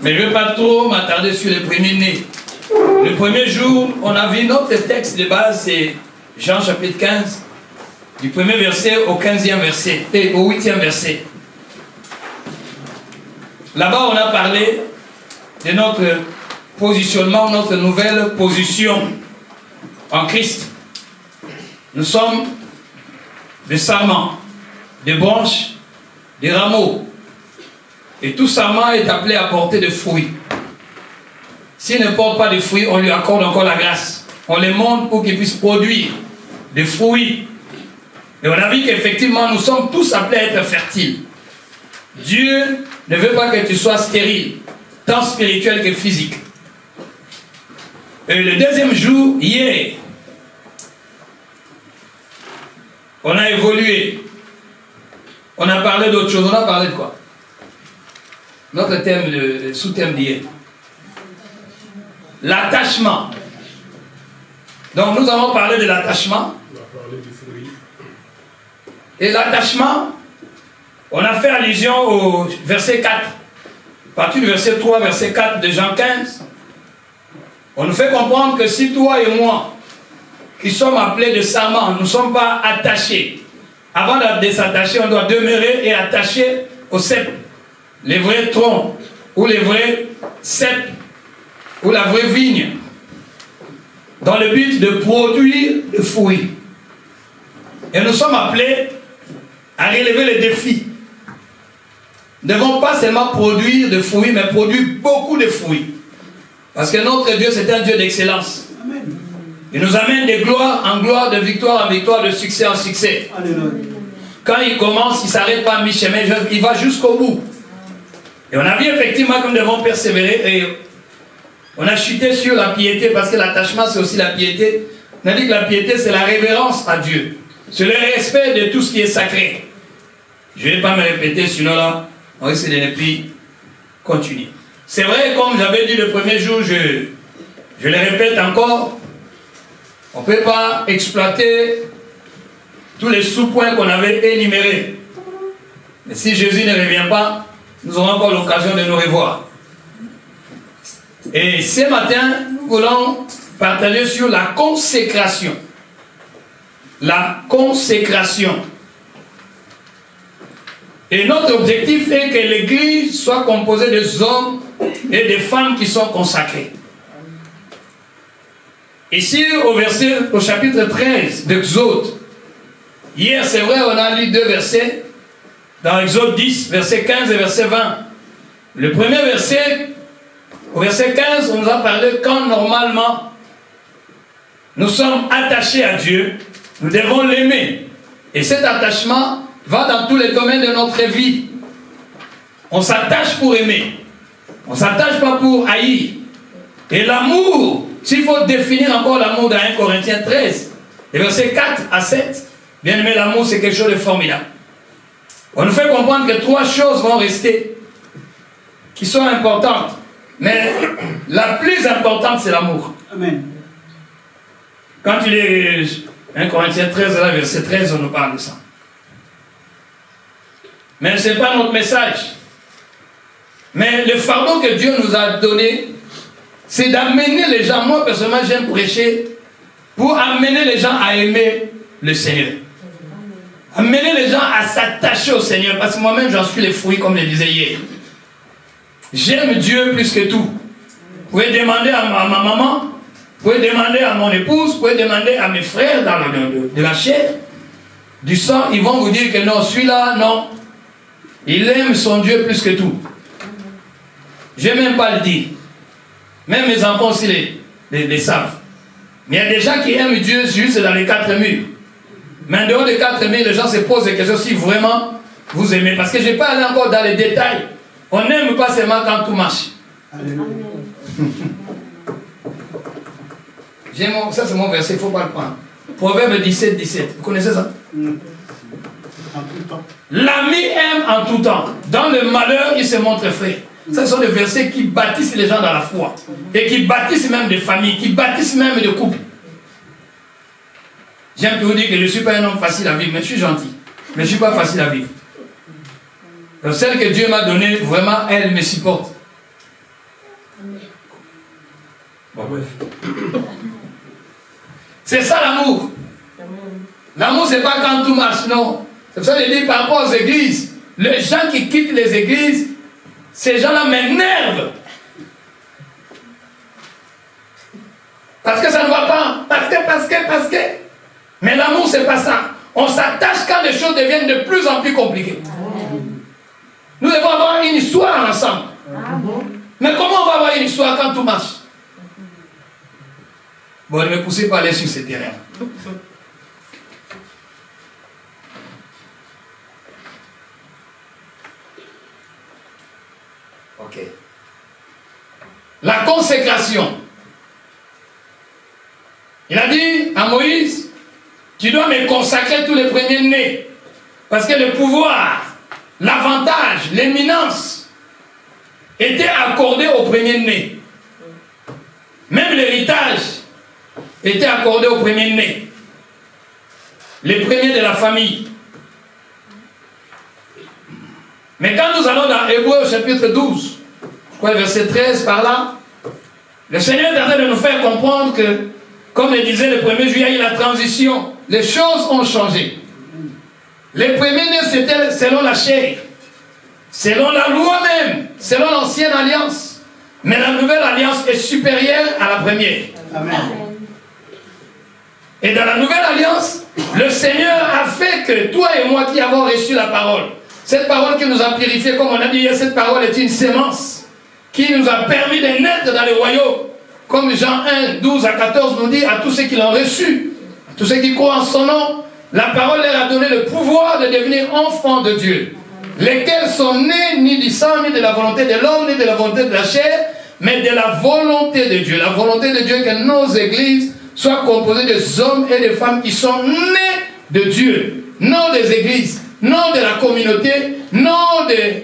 Mais je ne vais pas trop m'attarder sur les premiers-nés. Le premier jour, on a vu notre texte de base, c'est Jean chapitre 15, du premier verset au 15e verset, et au 8e verset. Là-bas, on a parlé de notre positionnement, notre nouvelle position en Christ. Nous sommes des sarments, des branches, des rameaux. Et tout sarment est appelé à porter des fruits. S'il ne porte pas de fruits, on lui accorde encore la grâce. On les monte pour qu'il puisse produire des fruits. Et on a vu qu'effectivement, nous sommes tous appelés à être fertiles. Dieu ne veut pas que tu sois stérile, tant spirituel que physique. Et le deuxième jour, hier, on a évolué. On a parlé d'autre chose. On a parlé de quoi? Notre thème, le sous-thème d'hier. L'attachement. Donc nous avons parlé de l'attachement. On a parlé du fruit. Et l'attachement, on a fait allusion au verset 4. À partir du verset 3, verset 4 de Jean 15, on nous fait comprendre que si toi et moi, qui sommes appelés de sarments, nous ne sommes pas attachés. Avant de s'attacher, on doit demeurer et attacher au cep, les vrais troncs, ou les vrais cèpes, ou la vraie vigne, dans le but de produire le fruit. Et nous sommes appelés à relever les défis. Nous ne devons pas seulement produire de fruits, mais produire beaucoup de fruits. Parce que notre Dieu, c'est un Dieu d'excellence. Il nous amène de gloire en gloire, de victoire en victoire, de succès en succès. Alléluia. Quand il commence, il ne s'arrête pas à mi-chemin, il va jusqu'au bout. Et on a vu effectivement que nous devons persévérer. Et on a chuté sur la piété, parce que l'attachement, c'est aussi la piété. On a dit que la piété, c'est la révérence à Dieu. C'est le respect de tout ce qui est sacré. Je ne vais pas me répéter, sinon là, on risque de ne plus continuer. C'est vrai, comme j'avais dit le premier jour, je le répète encore, on ne peut pas exploiter tous les sous-points qu'on avait énumérés. Mais si Jésus ne revient pas, nous aurons encore l'occasion de nous revoir. Et ce matin, nous voulons partager sur la consécration. La consécration. Et notre objectif est que l'Église soit composée des hommes et des femmes qui sont consacrés. Ici, au chapitre 13 d'Exode, hier, c'est vrai, on a lu 2 versets, dans Exode 10, verset 15 et verset 20. Le premier verset, au verset 15, on nous a parlé quand normalement nous sommes attachés à Dieu, nous devons l'aimer. Et cet attachement va dans tous les domaines de notre vie. On s'attache pour aimer. On ne s'attache pas pour haïr. Et l'amour, s'il faut définir encore l'amour dans 1 Corinthiens 13, les versets 4 à 7, bien aimé, l'amour c'est quelque chose de formidable. On nous fait comprendre que 3 choses vont rester, qui sont importantes. Mais la plus importante, c'est l'amour. Amen. Quand il est 1 Corinthiens 13, là, verset 13, on nous parle de ça. Mais ce n'est pas notre message. Mais le fardeau que Dieu nous a donné, c'est d'amener les gens, moi personnellement j'aime prêcher, pour amener les gens à aimer le Seigneur. Amener les gens à s'attacher au Seigneur, parce que moi-même j'en suis les fruits, comme je le disais hier. J'aime Dieu plus que tout. Vous pouvez demander à ma maman, vous pouvez demander à mon épouse, vous pouvez demander à mes frères de la chair, du sang, ils vont vous dire que non, celui-là, non. Il aime son Dieu plus que tout. Je n'ai même pas le dire. Même mes enfants aussi les savent. Mais il y a des gens qui aiment Dieu juste dans les 4 murs. Mais en dehors des 4 murs, les gens se posent des questions si vraiment vous aimez. Parce que je ne vais pas aller encore dans les détails. On n'aime pas seulement quand tout marche. Ça c'est mon verset, il ne faut pas le prendre. Proverbe 17, 17. Vous connaissez ça? En tout temps. L'ami aime en tout temps. Dans le malheur, il se montre frère. Ce sont des versets qui bâtissent les gens dans la foi. Et qui bâtissent même des familles, qui bâtissent même des couples. J'aime toujours dire que je ne suis pas un homme facile à vivre, mais je suis gentil. Mais je ne suis pas facile à vivre. Donc celle que Dieu m'a donnée, vraiment, elle me supporte. Bon, bref. C'est ça l'amour. L'amour, c'est pas quand tout marche, non. C'est pour ça que je dis par rapport aux églises. Les gens qui quittent les églises, ces gens-là m'énervent. Parce que ça ne va pas. Parce que. Mais l'amour, c'est pas ça. On s'attache quand les choses deviennent de plus en plus compliquées. Nous devons avoir une histoire ensemble. Mais comment on va avoir une histoire quand tout marche? Bon, ne me poussez pas à aller sur ce terrain. Ok. La consécration. Il a dit à Moïse, tu dois me consacrer tous les premiers-nés. Parce que le pouvoir, l'avantage, l'éminence était accordé aux premiers-nés. Même l'héritage était accordé aux premiers-nés. Les premiers de la famille. Mais quand nous allons dans Hébreux chapitre 12, je crois verset 13 par là, le Seigneur est en train de nous faire comprendre que, comme le disait le 1er juillet, il y a la transition. Les choses ont changé. Les premiers-nés, c'était selon la chair, selon la loi même, selon l'ancienne alliance. Mais la nouvelle alliance est supérieure à la première. Amen. Et dans la nouvelle alliance, le Seigneur a fait que toi et moi qui avons reçu la parole, cette parole qui nous a purifiés, comme on a dit hier, cette parole est une sémence qui nous a permis de naître dans le royaume. Comme Jean 1, 12 à 14 nous dit, à tous ceux qui l'ont reçu, à tous ceux qui croient en son nom, la parole leur a donné le pouvoir de devenir enfants de Dieu, lesquels sont nés ni du sang, ni de la volonté de l'homme, ni de la volonté de la chair, mais de la volonté de Dieu. La volonté de Dieu est que nos églises soient composées des hommes et des femmes qui sont nés de Dieu, non des églises, non de la communauté, non de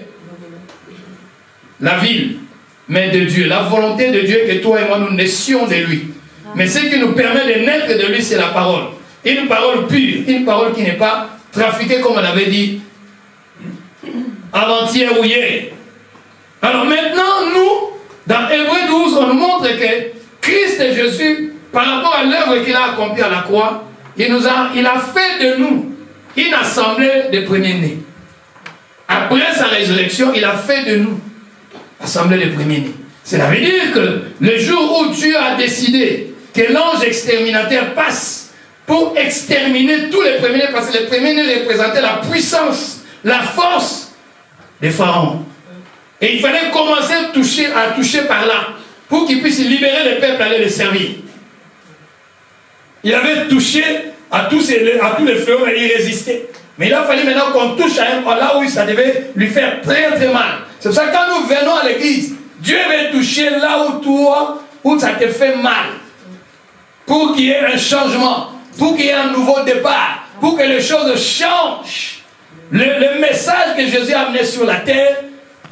la ville, mais de Dieu. La volonté de Dieu est que toi et moi nous naissions de lui. Mais ce qui nous permet de naître de lui, c'est la parole. Une parole pure, une parole qui n'est pas trafiquée comme on avait dit avant-hier ou hier. Alors maintenant, nous, dans Hébreux 12, on nous montre que Christ et Jésus, par rapport à l'œuvre qu'il a accomplie à la croix, il a fait de nous une assemblée de premiers-nés. Après sa résurrection, il a fait de nous assemblée de premiers-nés. Cela veut dire que le jour où Dieu a décidé que l'ange exterminateur passe pour exterminer tous les premiers-nés, parce que les premiers-nés représentaient la puissance, la force des pharaons. Et il fallait commencer à toucher par là, pour qu'ils puissent libérer le peuple, aller les servir. Il avait touché à tous les fléaux et il résistait. Mais il a fallu maintenant qu'on touche à un là où ça devait lui faire très très mal. C'est pour ça que quand nous venons à l'église, Dieu veut toucher là où ça te fait mal. Pour qu'il y ait un changement, pour qu'il y ait un nouveau départ, pour que les choses changent. Le message que Jésus a amené sur la terre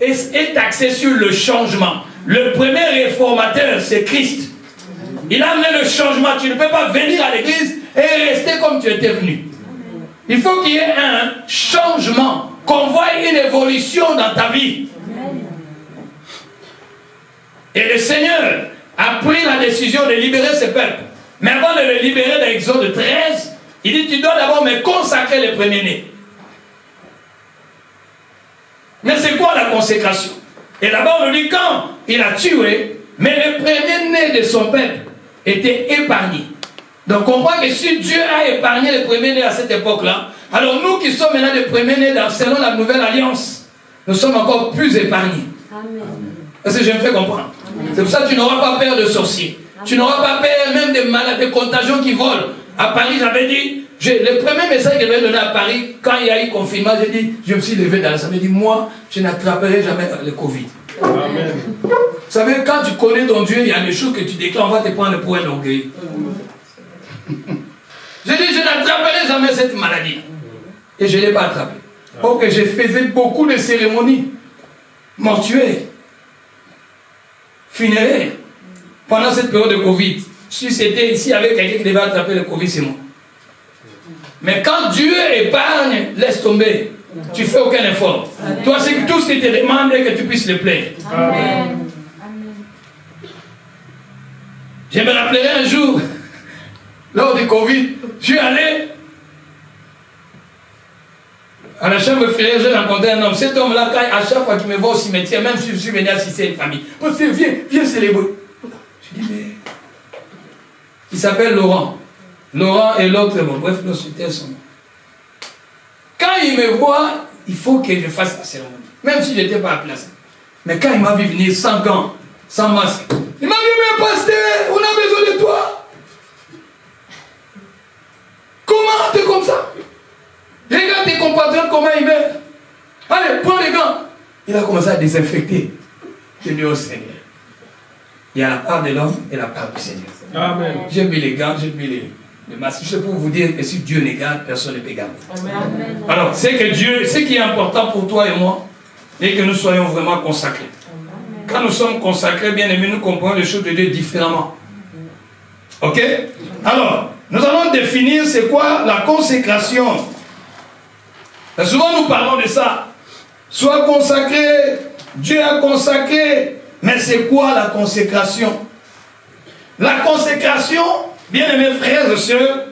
est axé sur le changement. Le premier réformateur, c'est Christ. Il a amené le changement. Tu ne peux pas venir à l'église et rester comme tu étais venu. Il faut qu'il y ait un changement, qu'on voie une évolution dans ta vie. Et le Seigneur a pris la décision de libérer ce peuple. Mais avant de le libérer dans Exode 13, il dit, tu dois d'abord me consacrer les premiers-nés. Mais c'est quoi la consécration? Et là-bas on nous dit quand il a tué, mais les premiers-nés de son peuple étaient épargnés. Donc on voit que si Dieu a épargné les premiers-nés à cette époque-là, alors nous qui sommes maintenant les premiers-nés selon la nouvelle alliance, nous sommes encore plus épargnés. Amen. Est-ce que je me fais comprendre? C'est pour ça que tu n'auras pas peur de sorciers. Amen. Tu n'auras pas peur même des malades, des contagions qui volent. À Paris, j'avais dit, le premier message que j'avais donné à Paris, quand il y a eu confinement, j'ai dit, je me suis levé dans la salle, j'ai dit, moi, je n'attraperai jamais le Covid. Amen. Vous savez, quand tu connais ton Dieu, il y a des choses que tu déclares, on va te prendre pour un orgueil. J'ai dit, je n'attraperai jamais cette maladie. Et je ne l'ai pas attrapée. Ok, je faisais beaucoup de cérémonies mortuaires, funéraires, pendant cette période de Covid. Si c'était ici avec quelqu'un qui devait attraper le Covid, c'est moi. Mais quand Dieu épargne, laisse laisses tomber. Tu ne fais aucun effort. Toi, c'est tout ce qu'il te demande est que tu puisses le plaire. Amen. Je me rappellerai un jour, lors du Covid, je suis allé à la chambre frère, j'ai rencontré un homme. Cet homme-là, à chaque fois qu'il me voit au cimetière, même si je suis venu assister à une famille, il dit, viens célébrer. Je dis, mais... Il s'appelle Laurent. Laurent et l'autre, bon, bref, nous c'était son nom. Quand il me voit, il faut que je fasse la cérémonie. Même si je n'étais pas à place. Mais quand il m'a vu venir sans gants, sans masque, il m'a dit, mais pasteur, on a besoin de toi. Comment tu es comme ça? Regarde tes compatriotes, comment ils meurent. Allez, prends les gants. Il a commencé à désinfecter. Je dis au Seigneur, il y a la part de l'homme et la part du Seigneur. Amen. J'ai mis les gants, j'ai mis les masques. C'est pour vous dire que si Dieu les garde, personne ne peut garder. Amen. Alors, c'est que Dieu, ce qui est important pour toi et moi, est que nous soyons vraiment consacrés. Quand nous sommes consacrés, bien aimés, nous comprenons les choses de Dieu différemment. Ok? Alors, nous allons définir c'est quoi la consécration. Souvent nous parlons de ça. Sois consacré, Dieu a consacré. Mais c'est quoi la consécration? La consécration, bien aimés frères et sœurs,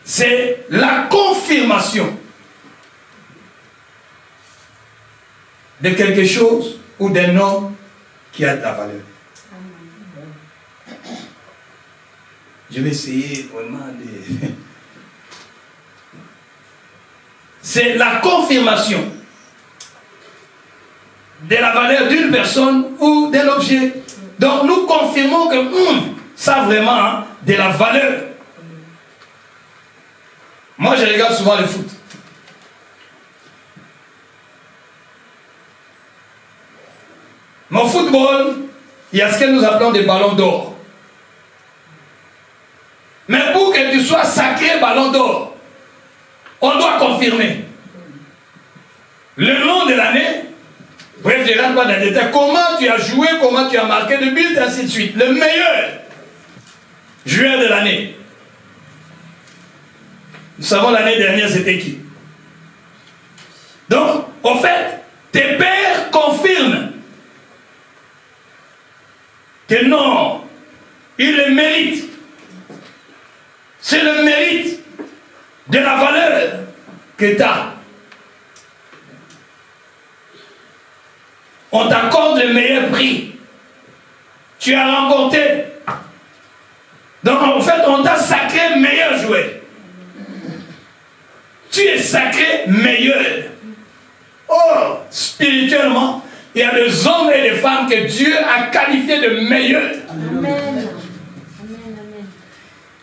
c'est la confirmation de quelque chose ou d'un homme qui a de la valeur. Je vais essayer vraiment de... C'est la confirmation de la valeur d'une personne ou d'un objet. Donc nous confirmons que ça a vraiment de la valeur. Moi je regarde souvent le foot. Mon football, il y a ce que nous appelons des ballons d'or. Mais pour que tu sois sacré ballon d'or, on doit confirmer. Le long de l'année, bref, je ne rentre pas dans les détails, comment tu as joué, comment tu as marqué de buts, et ainsi de suite. Le meilleur joueur de l'année. Nous savons l'année dernière, c'était qui? Donc, en fait, tes pères confirment que non, il le mérite. C'est le mérite de la valeur que tu as. On t'accorde le meilleur prix. Tu as remporté. Donc en fait, on t'a sacré meilleur joueur. Tu es sacré meilleur. Oh, spirituellement, il y a des hommes et des femmes que Dieu a qualifiés de meilleurs. Amen.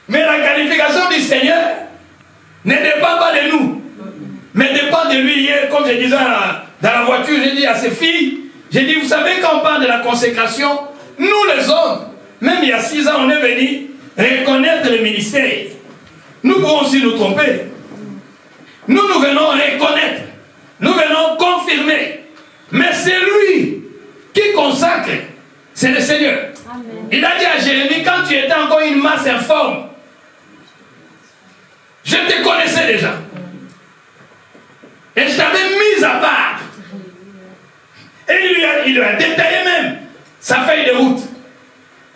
Mais la qualification du Seigneur ne dépend pas de nous, mais dépend de lui. Hier, comme je disais dans la voiture, j'ai dit à ces filles, j'ai dit, vous savez, quand on parle de la consécration, nous les hommes, même il y a 6 ans, on est venus reconnaître le ministère. Nous pouvons aussi nous tromper. Nous venons reconnaître, nous venons confirmer. Mais c'est lui qui consacre, c'est le Seigneur. Amen. Il a dit à Jérémie, quand tu étais encore une masse informe, je te connaissais déjà. Et je t'avais mis à part. Et il lui a détaillé même sa feuille de route.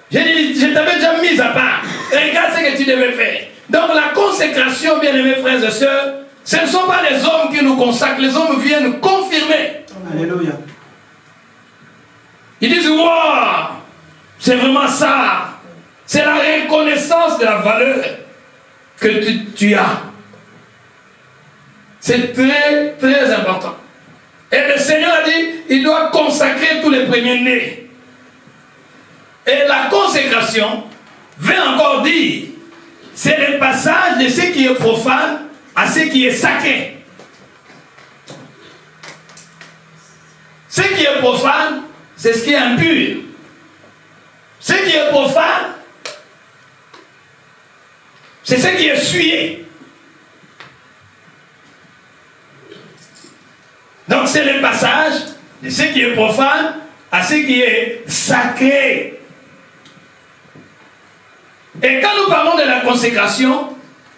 J'ai dit, je t'avais déjà mis à part. Regarde ce que tu devais faire. Donc la consécration, bien aimés frères et sœurs, ce ne sont pas les hommes qui nous consacrent. Les hommes viennent confirmer. Alléluia. Ils disent, wow, c'est vraiment ça. C'est la reconnaissance de la valeur que tu as. C'est très, très important. Et le Seigneur a dit, il doit consacrer tous les premiers-nés. Et la consécration veut encore dire, c'est le passage de ce qui est profane à ce qui est sacré. Ce qui est profane, c'est ce qui est impur. Ce qui est profane, c'est ce qui est souillé. Donc c'est le passage de ce qui est profane à ce qui est sacré. Et quand nous parlons de la consécration,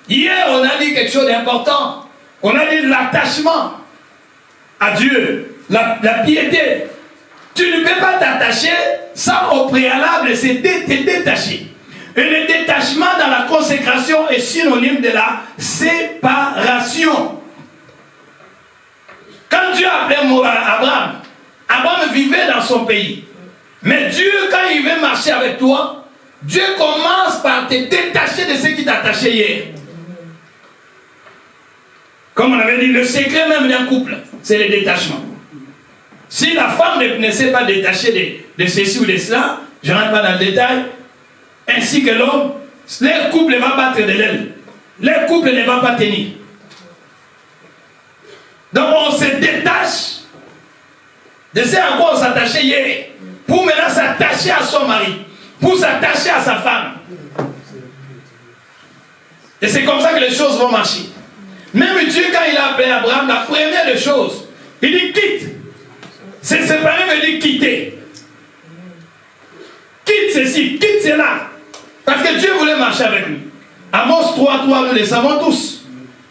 Hier, on a dit quelque chose d'important. On a dit l'attachement à Dieu, la piété. Tu ne peux pas t'attacher sans au préalable te détacher. Et le détachement dans la consécration est synonyme de la séparation. Quand Dieu a appelé Abraham, Abraham vivait dans son pays. Mais Dieu, quand il veut marcher avec toi, Dieu commence par te détacher de ce qui t'attachait hier. Comme on avait dit, le secret même d'un couple, c'est le détachement. Si la femme ne s'est pas détachée de ceci ou de cela, je ne rentre pas dans le détail, ainsi que l'homme, leur couple va battre de l'aile. Leur couple ne va pas tenir. Donc on se détache de ce à quoi on s'attachait hier, pour maintenant s'attacher à son mari, pour s'attacher à sa femme. Et c'est comme ça que les choses vont marcher. Même Dieu, quand il a appelé Abraham, la première des choses, il dit quitte. Se séparer veut dire quitter. Quitte ceci, quitte cela. Parce que Dieu voulait marcher avec lui. Amos 3, nous le savons tous.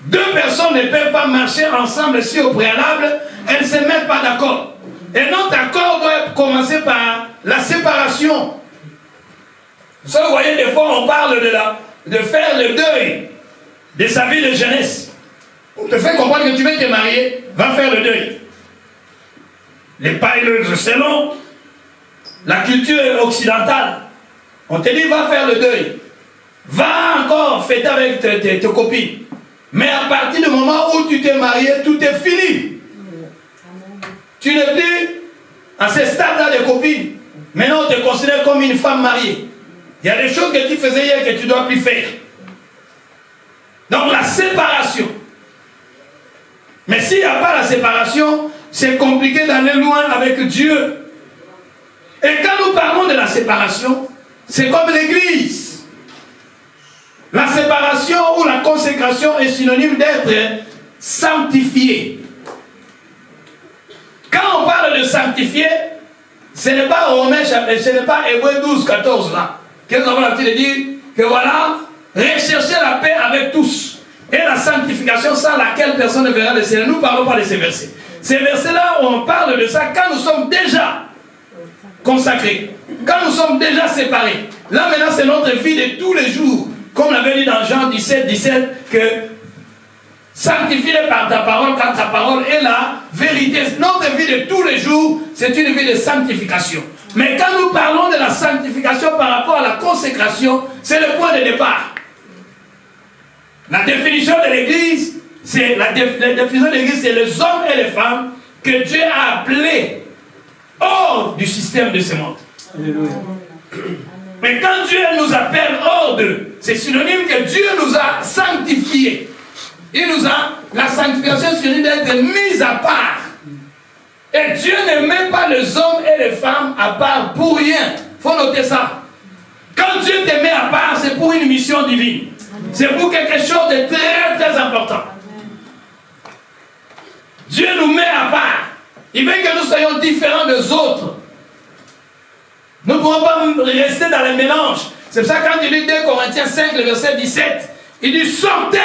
Deux personnes ne peuvent pas marcher ensemble si au préalable, elles ne se mettent pas d'accord. Et notre accord doit commencer par la séparation. Vous voyez, des fois, on parle de faire le deuil de sa vie de jeunesse. On te fait comprendre que tu veux te marier, va faire le deuil. Les pailleuses, selon la culture occidentale, on te dit, va faire le deuil. Va encore fêter avec tes copines. Mais à partir du moment où tu t'es marié, tout est fini. Tu n'es plus à ce stade-là de copines. Maintenant, on te considère comme une femme mariée. Il y a des choses que tu faisais hier que tu ne dois plus faire. Donc la séparation. Mais s'il n'y a pas la séparation, c'est compliqué d'aller loin avec Dieu. Et quand nous parlons de la séparation, c'est comme l'Église. La séparation ou la consécration est synonyme d'être sanctifié. Quand on parle de sanctifié, ce n'est pas Romains, ce n'est pas Hébreux 12, 14 là. Que nous avons l'habitude de dire que voilà, rechercher la paix avec tous. Et la sanctification sans laquelle personne ne verra le Seigneur. Nous ne parlons pas de ces versets. Ces versets-là, on parle de ça quand nous sommes déjà consacrés. Quand nous sommes déjà séparés. Là maintenant, c'est notre vie de tous les jours. Comme on avait dit dans Jean 17, 17, que sanctifie-les par ta parole, car ta parole est la vérité. Notre vie de tous les jours, c'est une vie de sanctification. Mais quand nous parlons de la sanctification par rapport à la consécration, c'est le point de départ. La définition de l'Église, c'est les hommes et les femmes que Dieu a appelés hors du système de ce monde. Alléluia. Mais quand Dieu nous appelle hors d'eux, c'est synonyme que Dieu nous a sanctifiés. La sanctification est synonyme d'être mise à part. Et Dieu ne met pas les hommes et les femmes à part pour rien. Il faut noter ça. Quand Dieu te met à part, c'est pour une mission divine. C'est pour quelque chose de très très important. Dieu nous met à part. Il veut que nous soyons différents des autres. Nous ne pouvons pas rester dans le mélange. C'est pour ça quand il dit 2 Corinthiens 5, le verset 17, il dit sortez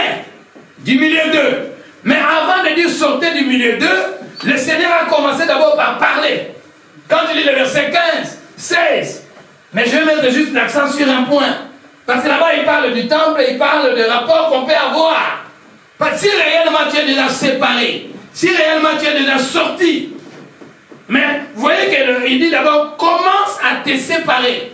du milieu d'eux. Mais avant de dire sortez du milieu d'eux, le Seigneur a commencé d'abord par parler. Quand il dit le verset 15, 16, mais je vais mettre juste l'accent sur un point. Parce que là-bas, il parle du temple, il parle de rapports qu'on peut avoir. Parce que si réellement tu es déjà séparé, si réellement tu es déjà sorti, mais vous voyez qu'il dit d'abord, commence à te séparer.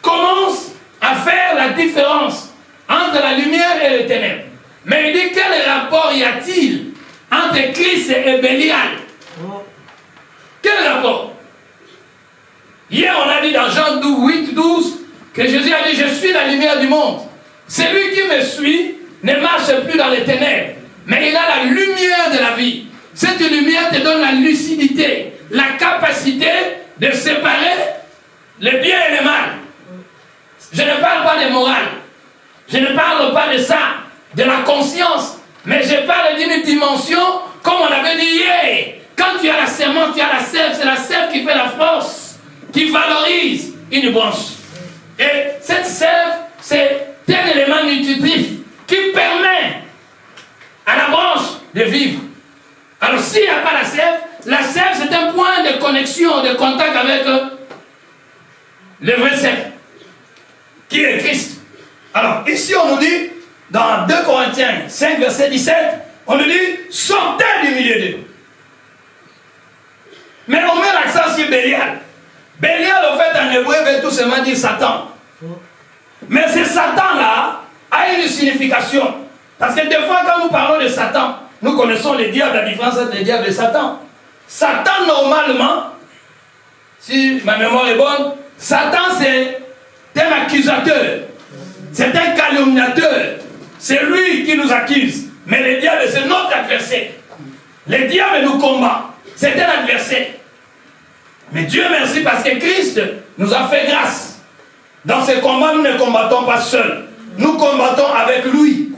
Commence à faire la différence entre la lumière et les ténèbres. Mais il dit, quel rapport y a-t-il entre Christ et Bélial? Quel rapport? Hier, on a dit dans Jean 8, 12, que Jésus a dit, je suis la lumière du monde. Celui qui me suit ne marche plus dans les ténèbres, mais il a la lumière de la vie. Cette lumière te donne la lucidité, la capacité de séparer le bien et le mal. Je ne parle pas de morale. Je ne parle pas de ça, de la conscience. Mais je parle d'une dimension, comme on avait dit hier. Quand tu as la semence, tu as la sève. C'est la sève qui fait la force, qui valorise une branche. Et cette sève, c'est un élément nutritif qui permet de vivre. Alors s'il n'y a pas la sève c'est un point de connexion, de contact avec le vrai sève, qui est Christ. Alors ici on nous dit, dans 2 Corinthiens 5 verset 17, on nous dit, sortez du milieu d'eux. Mais on met l'accent sur Bélial. Bélial, en fait, en hébreu, veut tout simplement dire Satan. Mais ce Satan-là a une signification. Parce que des fois, quand nous parlons de Satan, nous connaissons les diables, la différence entre les diables et Satan. Satan, normalement, si ma mémoire est bonne, Satan, c'est un accusateur. C'est un calomniateur. C'est lui qui nous accuse. Mais le diable, c'est notre adversaire. Le diable nous combat. C'est un adversaire. Mais Dieu merci parce que Christ nous a fait grâce. Dans ce combat, nous ne combattons pas seuls. Nous combattons avec lui.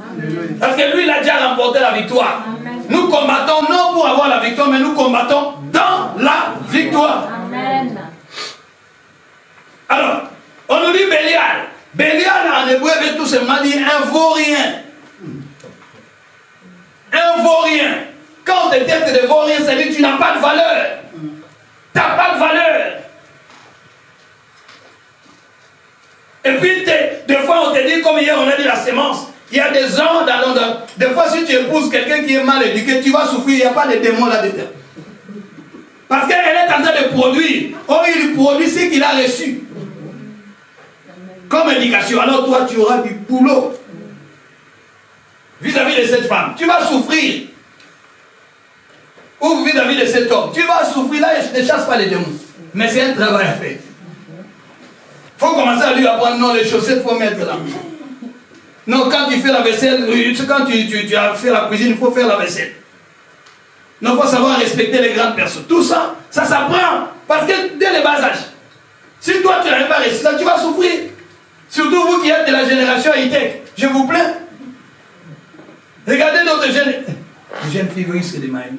Parce que lui, il a déjà remporté la victoire. Amen. Nous combattons non pour avoir la victoire, mais nous combattons dans la victoire. Amen. Alors, on nous dit Bélial. Bélial en hébreu veut tout simplement dire un vaurien. Un vaurien. Quand on te traite de vaurien, ça veut dire que tu n'as pas de valeur. Tu n'as pas de valeur. Et puis, des fois, on te dit, comme hier, on a dit la sémence. Il y a des gens dans l'ordre. Des fois, si tu épouses quelqu'un qui est mal éduqué, tu vas souffrir. Il n'y a pas de démons là-dedans. Parce qu'elle est en train de produire. Or, il produit ce qu'il a reçu. Comme éducation. Alors, toi, tu auras du boulot. Vis-à-vis de cette femme. Tu vas souffrir. Ou vis-à-vis de cet homme. Tu vas souffrir. Là, je ne chasse pas les démons. Mais c'est un travail à faire. Il faut commencer à lui apprendre. Non, les chaussettes, il faut mettre là. Non, quand tu fais la vaisselle, quand tu as fait la cuisine, il faut faire la vaisselle. Non, il faut savoir respecter les grandes personnes. Tout ça, ça s'apprend. Parce que dès le bas âge, si toi tu n'arrives pas à réussir, tu vas souffrir. Surtout vous qui êtes de la génération high-tech. Je vous plains. Regardez notre jeune. Les jeunes filles risquent de m'aimer.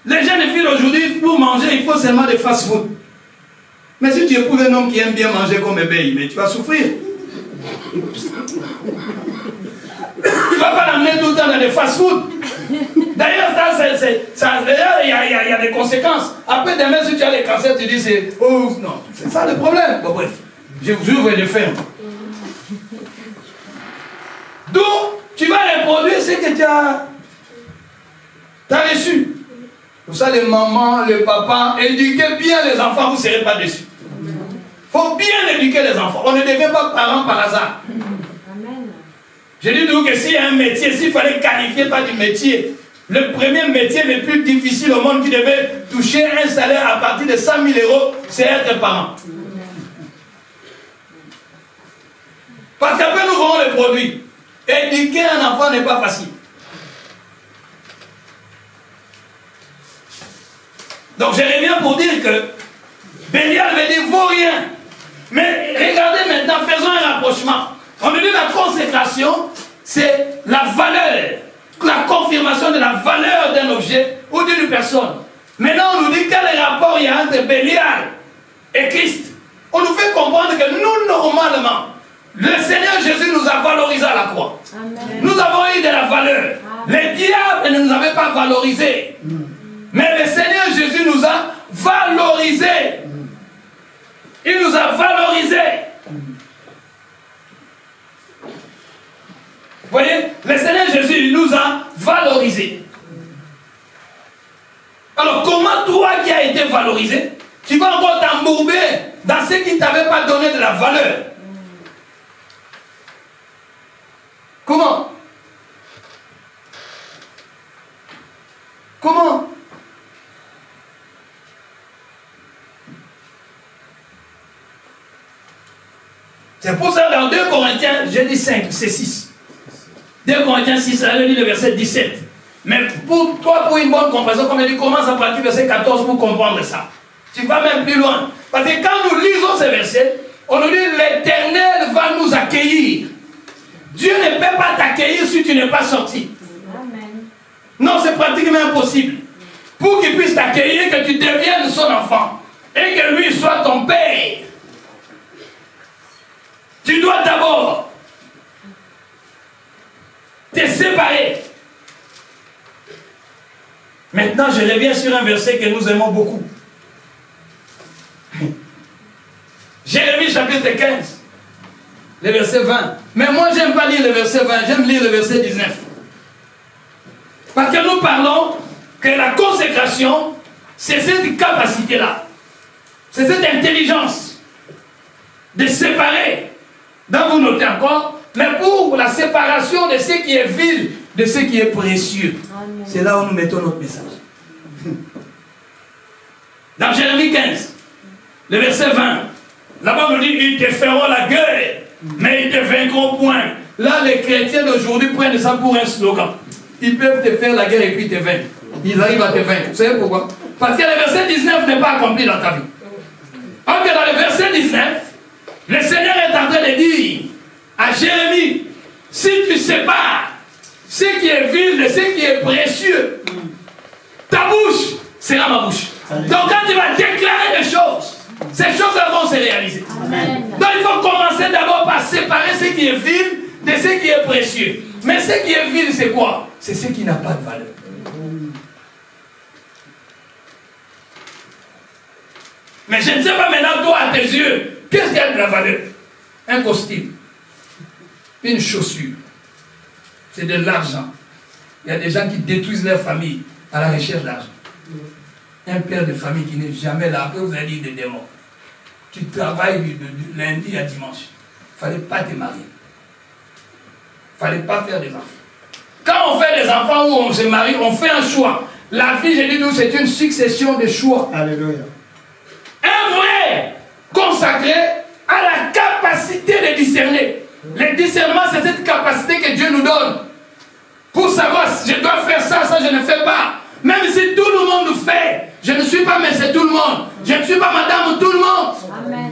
Les jeunes filles aujourd'hui, pour manger, il faut seulement des fast-food. Mais si tu épouses un homme qui aime bien manger comme un bébé, mais tu vas souffrir. Tu ne vas pas l'amener tout le temps dans les fast-food. D'ailleurs, il y a des conséquences. Après, demain, si tu as les cancers, tu dis c'est. Oh, non, c'est ça le problème. Bon, bref, je vais le faire. Donc, tu vas reproduire ce que tu as reçu. Pour ça, les mamans, les papas, éduquez bien les enfants, vous ne serez pas déçus. Il faut bien éduquer les enfants. On ne devient pas parents par hasard. Amen. Je dis donc que s'il y a un métier, s'il fallait qualifier par du métier, le premier métier le plus difficile au monde qui devait toucher un salaire à partir de 100 000 €, c'est être parent. Parce qu'après nous vendons les produits. Éduquer un enfant n'est pas facile. Donc je reviens pour dire que Bélial veut dire vaut rien. Mais regardez maintenant, faisons un rapprochement. On nous dit la consécration, c'est la valeur, la confirmation de la valeur d'un objet ou d'une personne. Maintenant on nous dit quel rapport il y a entre Bélial et Christ. On nous fait comprendre que nous, normalement, le Seigneur Jésus nous a valorisés à la croix. Amen. Nous avons eu de la valeur. Amen. Les diables ne nous avaient pas valorisés. Mais le Seigneur Jésus nous a valorisés. Il nous a valorisés. Vous voyez, le Seigneur Jésus il nous a valorisés. Alors comment toi qui as été valorisé, tu vas encore t'embourber dans ce qui ne t'avait pas donné de la valeur? Comment? Comment? C'est pour ça dans 2 Corinthiens, j'ai dit 5, c'est 6. 2 Corinthiens 6, allez lire le verset 17. Mais pour toi, pour une bonne compréhension, comme je dis, commence à partir du verset 14 pour comprendre ça. Tu vas même plus loin. Parce que quand nous lisons ces versets, on nous dit l'Éternel va nous accueillir. Dieu ne peut pas t'accueillir si tu n'es pas sorti. Amen. Non, c'est pratiquement impossible. Pour qu'il puisse t'accueillir, que tu deviennes son enfant. Et que lui soit ton père. Tu dois d'abord t'es séparé. Maintenant, je reviens sur un verset que nous aimons beaucoup. Jérémie chapitre 15, le verset 20. Mais moi, j'aime pas lire le verset 20, j'aime lire le verset 19. Parce que nous parlons que la consécration, c'est cette capacité-là. C'est cette intelligence de séparer. Donc vous notez encore, mais pour la séparation de ce qui est vil, de ce qui est précieux. C'est là où nous mettons notre message. Dans Jérémie 15, le verset 20, là-bas on nous dit, ils te feront la guerre, mais ils te vaincront point. Là, les chrétiens d'aujourd'hui prennent ça pour un slogan. Ils peuvent te faire la guerre et puis te vaincre. Ils arrivent à te vaincre. Vous savez pourquoi? Parce que le verset 19 n'est pas accompli dans ta vie. Alors que dans le verset 19, le Seigneur est en train de dire à Jérémie, si tu sépares ce qui est vil de ce qui est précieux, ta bouche sera ma bouche. Donc quand tu vas déclarer des choses, ces choses-là vont se réaliser. Amen. Donc il faut commencer d'abord par séparer ce qui est vil de ce qui est précieux. Mais ce qui est vil, c'est quoi? C'est ce qui n'a pas de valeur. Mais je ne sais pas maintenant, toi, à tes yeux, qu'est-ce qui a de la valeur? Un costume, une chaussure, c'est de l'argent. Il y a des gens qui détruisent leur famille à la recherche d'argent. Un père de famille qui n'est jamais là, après vous allez dire des démons. Tu travailles du lundi à dimanche. Il ne fallait pas te marier. Il ne fallait pas faire des enfants. Quand on fait des enfants ou on se marie, on fait un choix. La vie, je dis, c'est une succession de choix. Alléluia. Un vrai consacré a la capacité de discerner. Le discernement, c'est cette capacité que Dieu nous donne. Pour savoir si je dois faire ça, ça je ne fais pas. Même si tout le monde le fait, je ne suis pas monsieur tout le monde. Je ne suis pas madame tout le monde. Amen.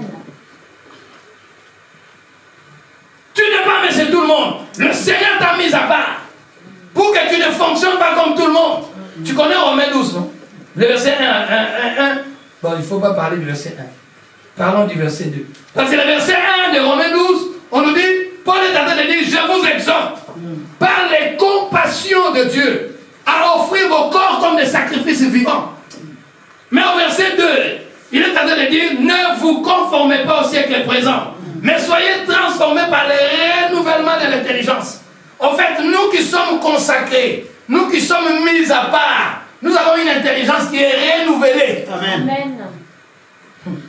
Tu n'es pas monsieur tout le monde. Le Seigneur t'a mis à part. Pour que tu ne fonctionnes pas comme tout le monde. Tu connais Romains 12, non? Le verset 1. Bon, il ne faut pas parler du verset 1. Parlons du verset 2. Parce que le verset 1 de Romains 12, on nous dit, Paul est en train de dire, je vous exhorte, par les compassions de Dieu, à offrir vos corps comme des sacrifices vivants. Mais au verset 2, il est en train de dire, ne vous conformez pas au siècle présent, mais soyez transformés par le renouvellement de l'intelligence. En fait, nous qui sommes consacrés, nous qui sommes mis à part, nous avons une intelligence qui est renouvelée. Amen. Amen.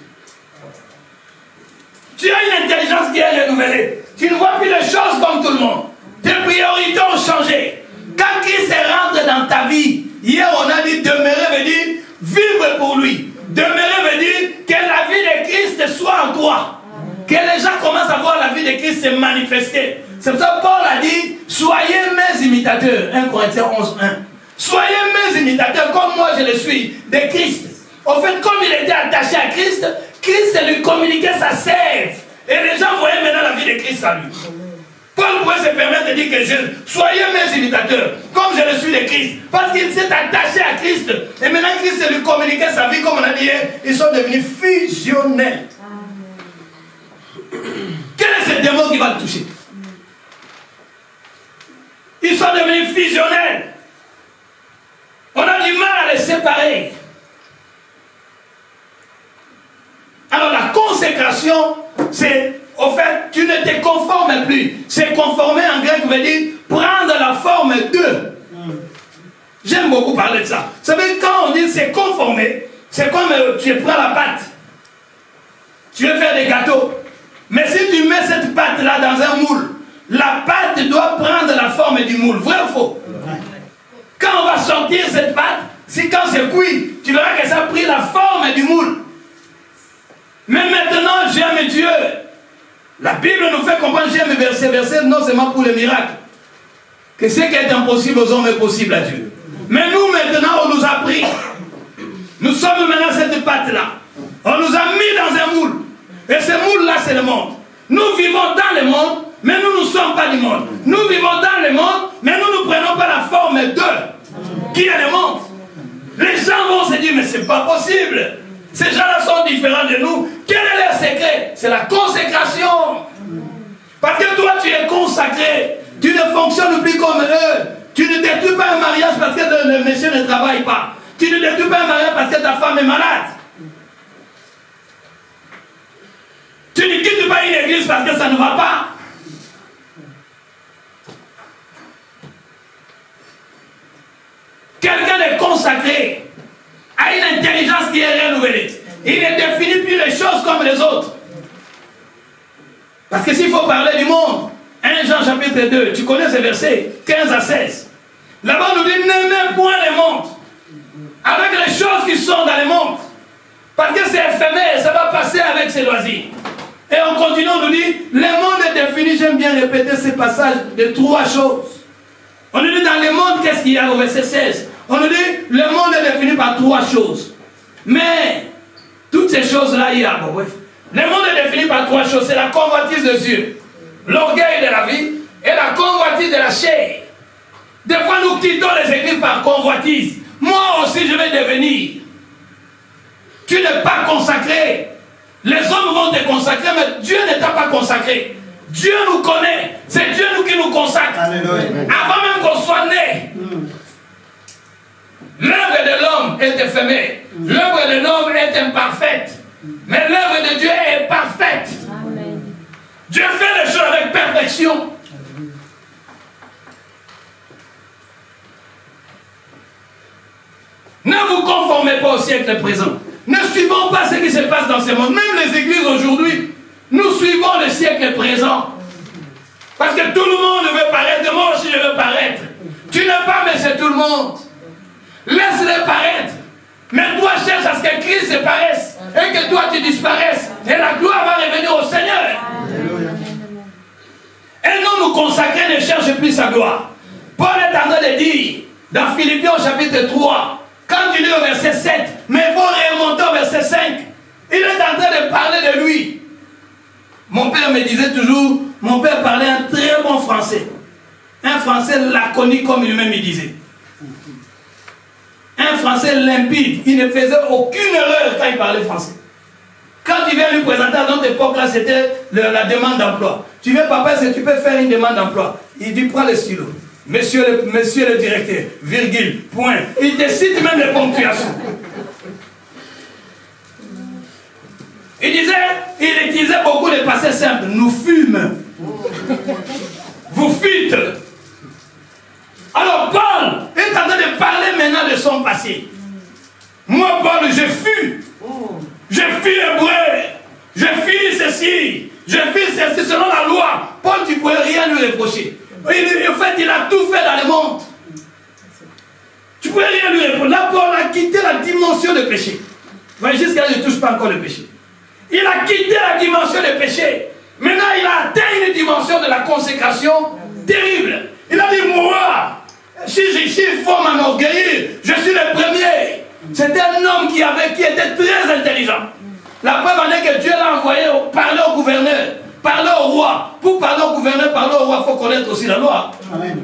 Tu as une intelligence qui est renouvelée. Tu ne vois plus les choses comme tout le monde. Tes priorités ont changé. Quand Christ rentre dans ta vie, hier on a dit demeurer veut dire vivre pour lui. Demeurer veut dire que la vie de Christ soit en toi. Que les gens commencent à voir la vie de Christ se manifester. C'est pour ça que Paul a dit, soyez mes imitateurs. 1 Corinthiens 11:1. Soyez mes imitateurs comme moi je le suis de Christ. En fait, comme il était attaché à Christ, Christ lui communiquait sa sève. Et les gens voyaient maintenant la vie de Christ à lui. Paul pouvait se permettre de dire que soyez mes imitateurs, comme je le suis de Christ. Parce qu'il s'est attaché à Christ. Et maintenant Christ lui communiquait sa vie, comme on a dit hier, ils sont devenus fusionnels. Quel est ce démon qui va le toucher? Ils sont devenus fusionnels. On a du mal à les séparer. Alors la consécration, c'est, au fait, tu ne te conformes plus. C'est conformer en grec veut dire prendre la forme de. J'aime beaucoup parler de ça. Vous savez, quand on dit c'est conformer, c'est comme tu prends la pâte. Tu veux faire des gâteaux. Mais si tu mets cette pâte-là dans un moule, la pâte doit prendre la forme du moule. Vrai ou faux? Quand on va sortir cette pâte, si quand c'est cuit, tu verras que ça a pris la forme du moule. Mais maintenant, j'aime Dieu. La Bible nous fait comprendre, j'aime verset non seulement pour les miracles, que ce qui est impossible aux hommes est possible à Dieu. Mais nous, maintenant, on nous a pris. Nous sommes maintenant cette pâte-là. On nous a mis dans un moule. Et ce moule-là, c'est le monde. Nous vivons dans le monde, mais nous ne sommes pas du monde. Nous vivons dans le monde, mais nous ne prenons pas la forme d'eux. Qui est le monde? Les gens vont se dire, mais c'est pas possible. Ces gens-là sont différents de nous. Quel est leur secret? C'est la consécration. Parce que toi, tu es consacré. Tu ne fonctionnes plus comme eux. Tu ne détruis pas un mariage parce que le monsieur ne travaille pas. Tu ne détruis pas un mariage parce que ta femme est malade. Tu ne quittes pas une église parce que ça ne va pas. Quelqu'un est consacré à une intelligence qui est renouvelée. Il ne définit plus les choses comme les autres. Parce que s'il faut parler du monde, 1 Jean chapitre 2, tu connais ces versets 15 à 16. Là-bas on nous dit n'aimez point les mondes avec les choses qui sont dans les mondes. Parce que c'est éphémère, ça va passer avec ses loisirs. Et on continue, on nous dit le monde est défini, j'aime bien répéter ces passages, de 3 choses. On nous dit dans le monde, qu'est-ce qu'il y a au verset 16? On nous dit le monde est défini par 3 choses. Mais toutes ces choses-là, il y a, bon, bref. Le monde est défini par 3 choses. C'est la convoitise des yeux, l'orgueil de la vie et la convoitise de la chair. Des fois, nous quittons les églises par convoitise. Moi aussi, je vais devenir. Tu n'es pas consacré. Les hommes vont te consacrer, mais Dieu ne t'a pas consacré. Dieu nous connaît. C'est Dieu qui nous consacre. Alléluia. Avant même qu'on soit né. L'œuvre de l'homme est éphémère. L'œuvre de l'homme est imparfaite. Mais l'œuvre de Dieu est parfaite. Amen. Dieu fait les choses avec perfection. Ne vous conformez pas au siècle présent. Ne suivons pas ce qui se passe dans ce monde. Même les églises aujourd'hui, nous suivons le siècle présent. Parce que tout le monde veut paraître. Moi aussi je veux paraître. Tu n'es pas, mais c'est tout le monde. Laisse-les paraître. Mais toi cherche à ce que Christ se paraisse. Et que toi tu disparaisses. Et la gloire va revenir au Seigneur. Alléluia. Et non nous consacrer ne cherche plus sa gloire. Paul est en train de dire dans Philippiens au chapitre 3, quand tu lis au verset 7, mais il faut remonter au verset 5, il est en train de parler de lui. Mon père me disait toujours, mon père parlait un très bon français. Un français laconique comme lui-même il disait. Un français limpide, il ne faisait aucune erreur quand il parlait français. Quand il vient lui présenter à notre époque, là, c'était la demande d'emploi. Tu veux, papa, est-ce que tu peux faire une demande d'emploi? Il dit, prends le stylo. Monsieur le directeur, virgule, point. Il te cite même les ponctuations. Il utilisait beaucoup de passés simples. Nous fûmes. Vous fûtes. Alors Paul est en train de parler maintenant de son passé. Moi, Paul, je fus. Je fus hébreu. Je fus ceci. Je fus ceci selon la loi. Paul, tu ne pouvais rien lui reprocher. En fait, il a tout fait dans le monde. Tu ne pouvais rien lui reprocher. Là, Paul a quitté la dimension de péché. Jusqu'à là, je ne touche pas encore le péché. Il a quitté la dimension du péché. Maintenant, il a atteint une dimension de la consécration terrible. Il a dit, moi, si il faut m'enorgueillir, je suis le premier. C'était un homme qui était très intelligent. La preuve en est que Dieu l'a envoyé parler au gouverneur, parler au roi. Pour parler au gouverneur, parler au roi, il faut connaître aussi la loi. Amen.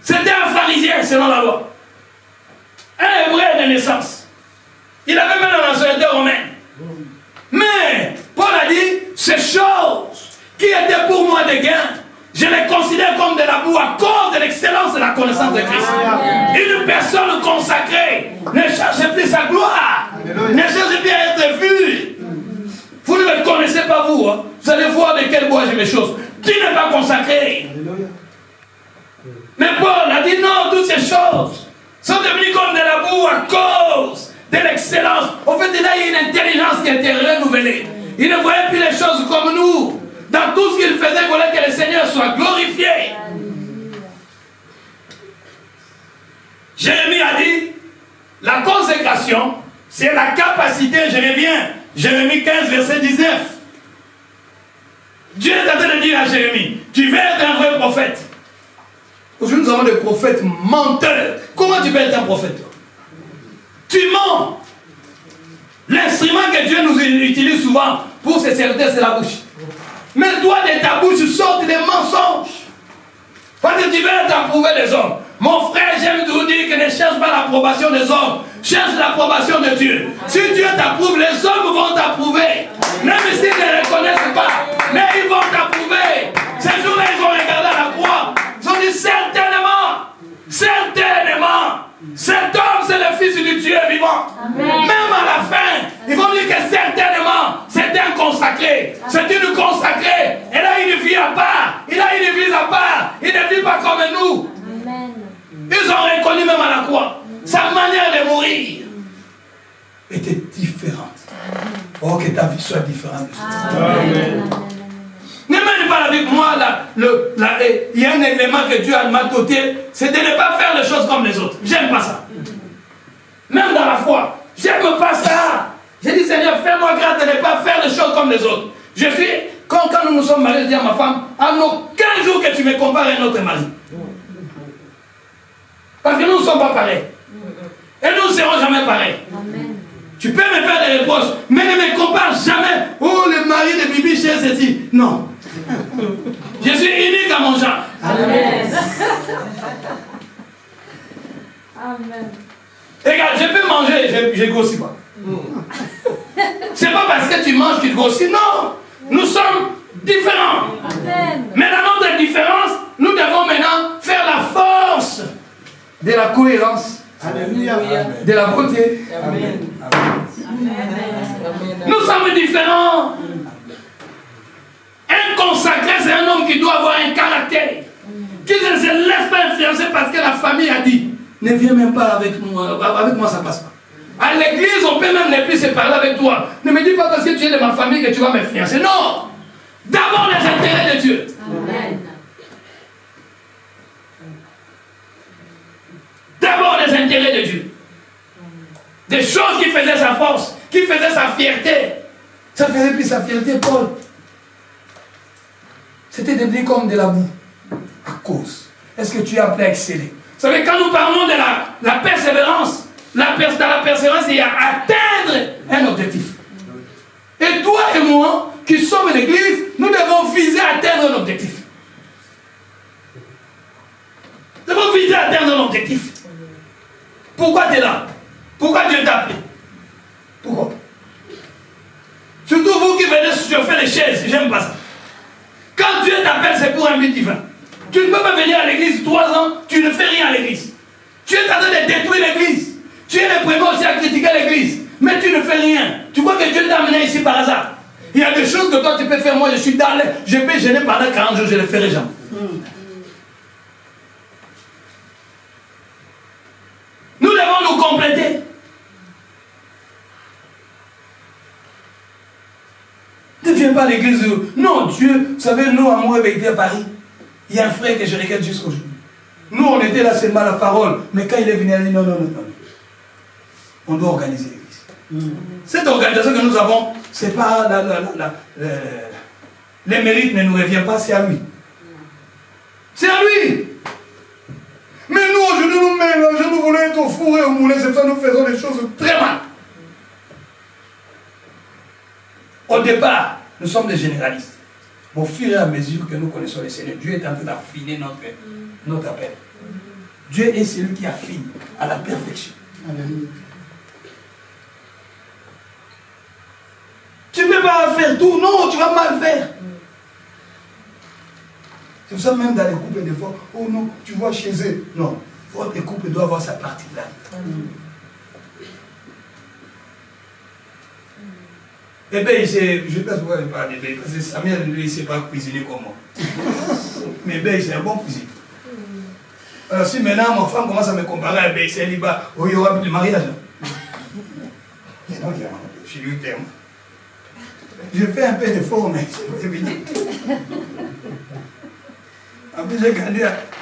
C'était un pharisien selon la loi. Un hébreu de naissance. Il avait même la nationalité romaine. Mais Paul a dit, ces choses qui étaient pour moi des gains, je les considère comme de la boue à cause de l'excellence de la connaissance de Christ. Une personne consacrée ne cherche plus sa gloire, ne cherche plus à être vue. Vous ne me connaissez pas vous, hein? Vous allez voir de quel bois je me chauffe. Qui n'est pas consacré? Mais Paul a dit non, toutes ces choses sont devenues comme de la boue à cause de l'excellence. En fait, il a eu une intelligence qui était renouvelée. Il ne voyait plus les choses comme nous. Dans tout ce qu'il faisait, il voulait que le Seigneur soit glorifié. Jérémie a dit, la consécration, c'est la capacité, je reviens, Jérémie 15, verset 19. Dieu est en train de dire à Jérémie, tu veux être un vrai prophète. Aujourd'hui, nous avons des prophètes menteurs. Comment tu peux être un prophète? Tu mens. L'instrument que Dieu nous utilise souvent pour ses serviteurs, c'est la bouche. Mais toi, de ta bouche sortent des mensonges. Parce que tu veux t'approuver des hommes. Mon frère, j'aime te dire que ne cherche pas l'approbation des hommes. Cherche l'approbation de Dieu. Si Dieu t'approuve, les hommes vont t'approuver. Même s'ils ne reconnaissent pas. Mais ils vont t'approuver. Ces jours-là, ils ont regardé à la croix. Amen. Même à la fin, ils vont dire que certainement, c'est un consacré. C'est une consacrée. Elle a une vie à part. Il a une église à part. Il ne vit pas comme nous. Amen. Ils ont reconnu même à la croix. Sa manière de mourir était différente. Oh, que ta vie soit différente. Amen. Ne mêle pas avec moi, il y a un élément que Dieu m'a doté, c'est de ne pas faire les choses comme les autres. J'aime pas ça. Même dans la foi, j'aime pas ça. J'ai dit, Seigneur, fais-moi grâce de ne pas faire les choses comme les autres. Quand nous nous sommes mariés, je dis à ma femme, en aucun jour que tu me compares à un autre mari. Parce que nous ne sommes pas pareils. Et nous ne serons jamais pareils. Amen. Tu peux me faire des reproches, mais ne me compare jamais. Oh, le mari de Bibi chez ceci. Non. Je suis unique à mon genre. Amen. Amen. Regarde, je peux manger, je ne grossis pas. C'est pas parce que tu manges que tu grossis. Non. Nous sommes différents. Amen. Mais dans notre différence, nous devons maintenant faire la force de la cohérence, Alléluia. de la beauté. Amen. Nous sommes différents. Un consacré, c'est un homme qui doit avoir un caractère. Qui ne se laisse pas influencer parce que la famille a dit, ne viens même pas avec moi ça passe pas. À l'église, on peut même ne plus se parler avec toi. Ne me dis pas parce que tu es de ma famille que tu vas m'influencer. Non. D'abord les intérêts de Dieu. Amen. D'abord les intérêts de Dieu. Des choses qui faisaient sa force, qui faisaient sa fierté. Ça faisait plus sa fierté, Paul. C'était devenu comme de la boue. À cause. Est-ce que tu es appelé à exceller? Vous savez, quand nous parlons de la persévérance, dans la persévérance, il y a atteindre un objectif. Et toi et moi, qui sommes l'église, nous devons viser à atteindre un objectif. Nous devons viser à atteindre un objectif. Pourquoi tu es là? Pourquoi Dieu t'a appelé? Pourquoi? Surtout vous qui venez chauffer les chaises, j'aime pas ça. Quand Dieu t'appelle, c'est pour un but divin. Tu ne peux pas venir à l'église 3 ans, tu ne fais rien à l'église. Tu es en train de détruire l'église. Tu es le premier aussi à critiquer l'église. Mais tu ne fais rien. Tu crois que Dieu t'a amené ici par hasard. Il y a des choses que toi tu peux faire. Moi je suis dans je peux gêner pendant 40 jours, je ne le ferai jamais. Nous devons nous compléter. Ne viens pas à l'église. Non, Dieu, vous savez, nous, à moi avec Dieu à Paris, il y a un frère que je regarde jusqu'aujourd'hui. Nous, on était là seulement la parole. Mais quand il est venu, il a dit non. On doit organiser l'église. Cette organisation que nous avons, c'est pas les mérites ne nous reviennent pas, c'est à lui. C'est à lui. Mais nous, aujourd'hui, nous mélangeons, nous voulons être au four et au moulin, c'est ça, nous faisons des choses très mal. Au départ, nous sommes des généralistes. Au fur et à mesure que nous connaissons le Seigneur, Dieu est en train d'affiner notre appel. Dieu est celui qui affine à la perfection. Alléluia. Tu ne peux pas faire tout, non, tu vas mal faire. C'est pour ça même dans les couples des fois, oh non, tu vois chez eux. Non, votre couple doit avoir sa particularité. Eh bien, je ne sais pas pourquoi il parle de bébé, parce que Samuel, lui, il ne sait pas cuisiner comme moi. Mais ben, c'est un bon cuisinier. Alors si maintenant ma femme commence à me comparer à Bé, c'est liba, oh, il y aura plus de mariage. Non, je suis lui terme. Je fais un peu d'effort, mais c'est évident. En plus,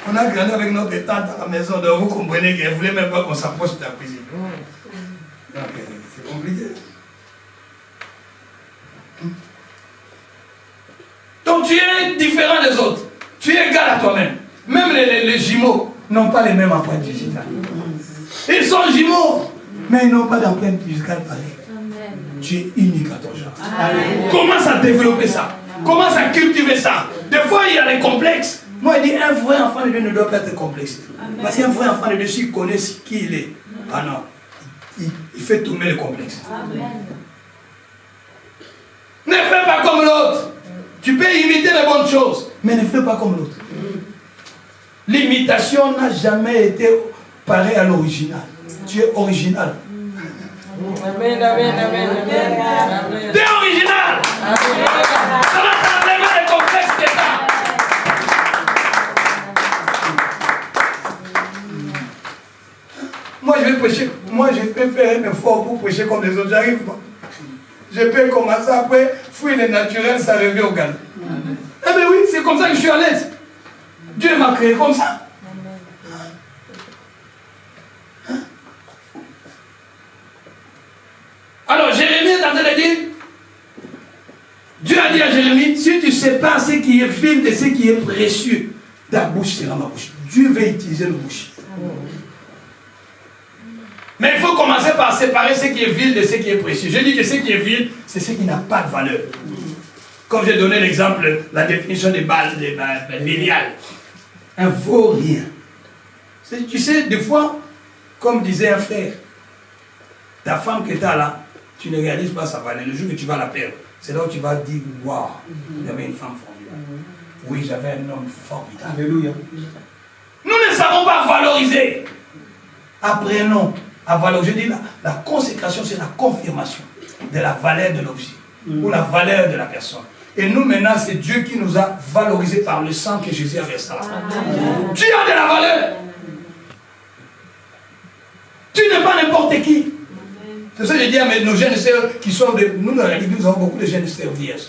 on a grandi avec notre tante à la maison, donc vous comprenez qu'elle ne voulait même pas qu'on s'approche de la cuisine. Donc, c'est compliqué. Donc tu es différent des autres. Tu es égal à toi-même. Même les jumeaux n'ont pas les mêmes empreintes digitales. Ils sont jumeaux, mais ils n'ont pas d'empreinte digitale pareille. Tu es unique à ton genre. Commence à développer ça. Commence à cultiver ça. Des fois, il y a des complexes. Moi, il dit un vrai enfant de Dieu ne doit pas être complexe. Parce qu'un vrai enfant de Dieu, s'il connaît qui il est, ah non, il fait tomber les complexes. Ne fais pas comme l'autre. Tu peux imiter les bonnes choses, mais ne fais pas comme l'autre. L'imitation n'a jamais été pareille à l'original. Tu es original. Amen, amen, amen, amen. T'es original. Ça va t'enlever les complexes que t'as. Moi, je vais prêcher. Moi, je peux faire un effort pour prêcher comme les autres. J'arrive pas. Je peux commencer après, fouiller le naturel, ça revient au galop. Eh bien oui, c'est comme ça que je suis à l'aise. Dieu m'a créé comme ça. Alors, Jérémie est en train de dire, Dieu a dit à Jérémie, si tu sépares ce qui est vil de ce qui est précieux, ta bouche sera ma bouche. Dieu va utiliser le bouche. Mais il faut commencer par séparer ce qui est vil de ce qui est précieux. Je dis que ce qui est vil, c'est ce qui n'a pas de valeur. Comme j'ai donné l'exemple, la définition des balles, des Bélial. Un vaurien. Tu sais, des fois, comme disait un frère, ta femme que tu as là, tu ne réalises pas sa valeur. Le jour que tu vas la perdre, c'est là où tu vas dire, waouh, j'avais une femme formidable. Oui, j'avais un homme formidable. Alléluia. Nous ne savons pas valoriser. Apprenons à valoriser. Je dis, la consécration, c'est la confirmation de la valeur de l'objet ou la valeur de la personne. Et nous, maintenant, c'est Dieu qui nous a valorisés par le sang que Jésus a versé. Tu as de la valeur. Tu n'es pas n'importe qui. C'est ça que je dis à nos jeunes sœurs qui sont de... Nous, dans l'église, nous avons beaucoup de jeunes sœurs vierges.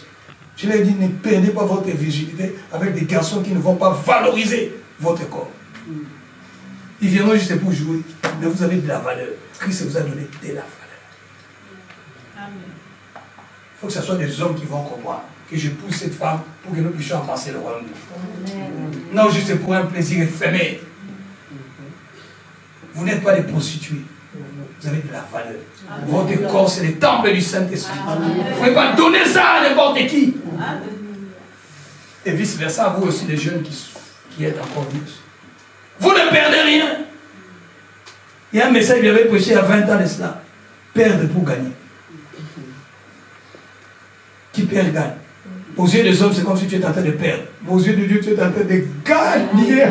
Je leur dis, ne perdez pas votre virginité avec des garçons qui ne vont pas valoriser votre corps. Ils viendront juste pour jouer. Mais vous avez de la valeur. Christ vous a donné de la valeur. Il faut que ce soit des hommes qui vont comprendre que je pousse cette femme pour que nous puissions avancer le royaume de Dieu. Non, juste pour un plaisir éphémère. Vous n'êtes pas des prostituées. Vous avez de la valeur. Votre corps, c'est le temple du Saint-Esprit. Vous ne pouvez pas donner ça à n'importe qui. Et vice-versa, vous aussi, les jeunes qui êtes encore vieux. Vous ne perdez rien. Il y a un message que j'avais prêché il y a 20 ans de cela. Perdre pour gagner. Qui perd gagne. Aux yeux des hommes, c'est comme si tu étais en train de perdre. Mais aux yeux de Dieu, tu es en train de gagner.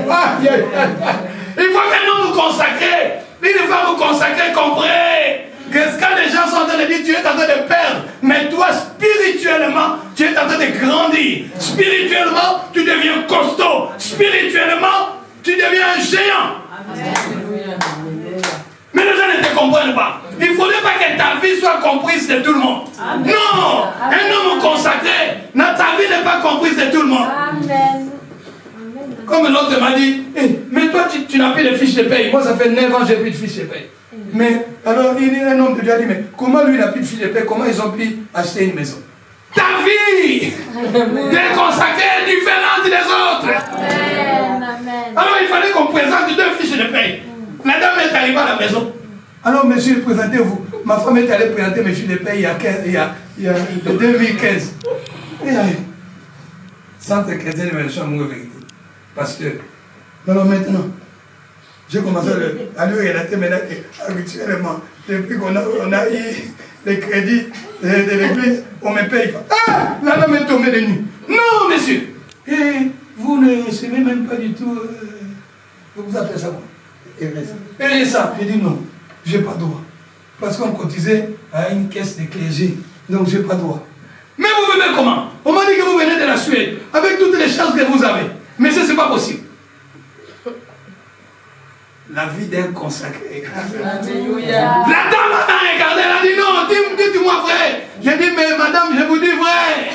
Il faut maintenant vous consacrer. Une fois vous consacrer, comprenez que quand les gens sont en train de dire tu es en train de perdre, mais toi spirituellement, tu es en train de grandir. Spirituellement, tu deviens costaud. Spirituellement, tu deviens un géant. Amen. Mais les gens ne te comprennent pas. Il ne faudrait pas que ta vie soit comprise de tout le monde. Amen. Non, un homme consacré, ta vie n'est pas comprise de tout le monde. Amen. Comme l'autre m'a dit, hey, mais toi tu n'as plus de fiches de paye. Moi ça fait 9 ans que je n'ai plus de fiches de paye. Mais alors un homme de Dieu a dit, mais comment lui il n'a plus de fiches de paye? Comment ils ont pu acheter une maison? Ta vie est consacrée différente des autres. Amen. Alors il fallait qu'on présente 2 fiches de paye. La dame est arrivée à la maison. Alors monsieur, présentez-vous. Ma femme est allée présenter mes fiches de paye il y a 2015. Centre chrétien de Mélenchon, amour et vérité. Pasteur. Alors maintenant, j'ai commencé à lui relater maintenant habituellement, depuis qu'on a eu les crédits de l'église, on ne me paye pas. Ah! La dame est tombée de nuit. Non, monsieur. Et vous ne recevez même pas du tout. Vous appelez ça quoi? RSA. J'ai dit non, je n'ai pas droit. Parce qu'on cotisait à une caisse de clergé. Donc je n'ai pas droit. Mais vous venez comment? On m'a dit que vous venez de la Suède, avec toutes les chances que vous avez. Mais ça, ce n'est pas possible. La vie d'un consacré. Alléluia. La dame m'a regardé, elle a dit non, dites-moi vrai. J'ai dit, mais madame, je vous dis vrai.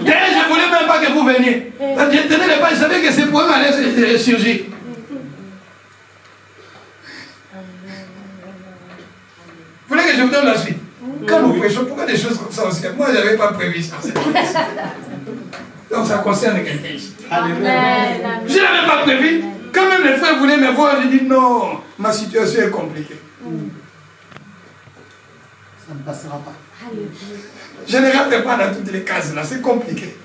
D'ailleurs, je ne voulais même pas que vous veniez. Je tenais les pas, je savais que c'est pour aller se surgir. Vous voulez que je vous donne la suite? Quand nous prêchons, pourquoi des choses comme ça aussi? Moi, je n'avais pas prévu ça. Donc ça concerne quelqu'un ici. Je n'avais pas prévu. Quand même les frères voulaient me voir, j'ai dit non, ma situation est compliquée. Ça ne passera pas. Je ne rentre pas dans toutes les cases là, c'est compliqué.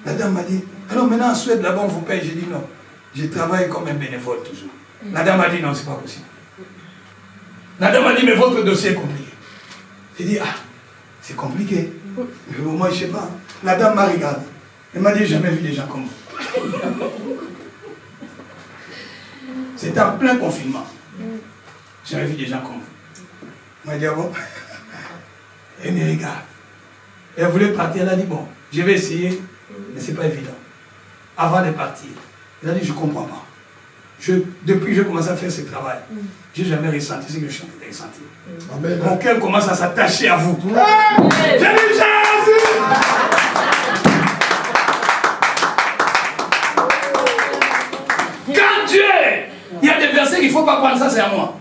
La dame m'a dit, alors maintenant en Suède là-bas on vous paye. J'ai dit non, je travaille comme un bénévole toujours. La dame m'a dit non, c'est pas possible. La dame m'a dit mais votre dossier est compliqué. J'ai dit ah, c'est compliqué. Mais moi je ne sais pas. La dame m'a regardé. Elle m'a dit j'ai jamais vu des gens comme vous. C'était en plein confinement. J'ai jamais vu des gens comme vous. m'a dit, ah bon? Elle me regarde. Elle voulait partir, elle a dit, bon, je vais essayer, mais ce n'est pas évident. Avant de partir, elle a dit, je ne comprends pas. Depuis que j'ai commencé à faire ce travail, je n'ai jamais ressenti ce que je suis en train de ressentir. Mon cœur commence à s'attacher à vous. J'ai dit, Jésus! Quand Dieu, il y a des versets qu'il ne faut pas prendre, ça c'est à moi.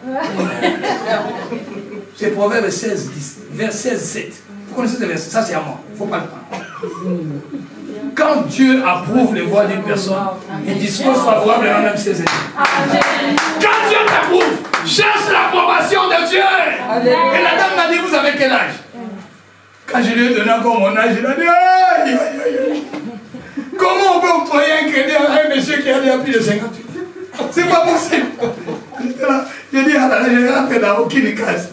C'est Proverbe 16, 10, verset 7. Vous connaissez ce verset, ça c'est à moi, il ne faut pas le prendre. Quand Dieu approuve les voies d'une personne, il dispose favorablement même ses ennemis. Quand Dieu t'approuve, cherche l'approbation de Dieu. Et la dame m'a dit, vous avez quel âge? Quand je lui ai donné encore mon âge, il a dit, aïe, aïe, aïe. Comment on peut octroyer un crédit à un monsieur qui a déjà plus de 58? C'est pas possible. J'ai dit, ah là, je ne rentre dans aucune case.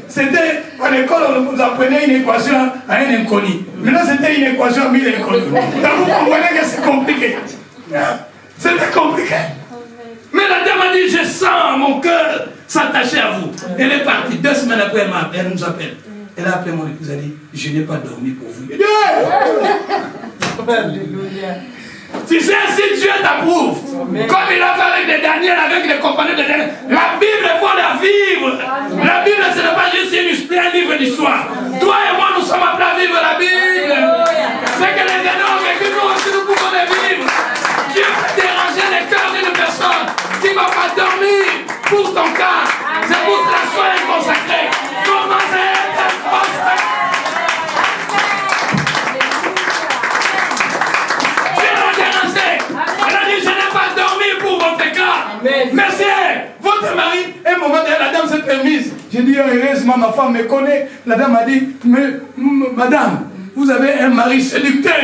C'était, à l'école, on nous apprenait une équation à un inconnu. Maintenant, c'était une équation à 1000 inconnus. Donc, vous comprenez que c'est compliqué. C'était compliqué. Mais la dame a dit, je sens mon cœur s'attacher à vous. Elle est partie. 2 semaines après, elle nous appelle. Elle a appelé mon épouse, elle a dit, je n'ai pas dormi pour vous. Alléluia. Tu sais, si Dieu t'approuve, comme il a fait avec les Daniel, avec les compagnons de Daniel, la Bible, il faut la vivre. La Bible, ce n'est pas juste un livre d'histoire. Toi et moi, nous sommes appelés à vivre la Bible. C'est que les années ont vécu, nous aussi, nous pouvons les vivre. Dieu peut déranger les cœurs d'une personne qui ne va pas dormir pour ton cas. C'est pour que la soirée consacrée. Commence à être consacré. Elle a dit, je n'ai pas dormi pour votre cas. Merci. Votre mari, un moment donné, la dame s'est permise. J'ai dit, heureusement, ma femme me connaît. La dame a dit, mais madame, vous avez un mari séducteur.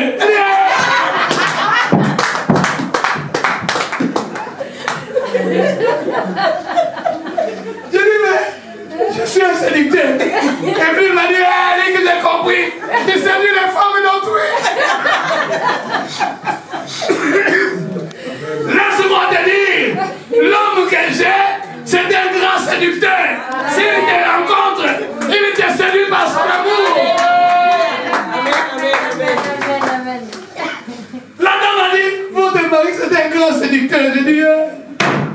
J'ai dit, mais je suis un séducteur. Et puis il m'a dit, allez, que j'ai compris. Tu séduis les femmes d'autrui. Laisse-moi te dire, l'homme que j'ai, c'est un grand séducteur. S'il te rencontre, il te séduit par son amour. La dame a dit, votre mari c'est un grand séducteur. J'ai dit,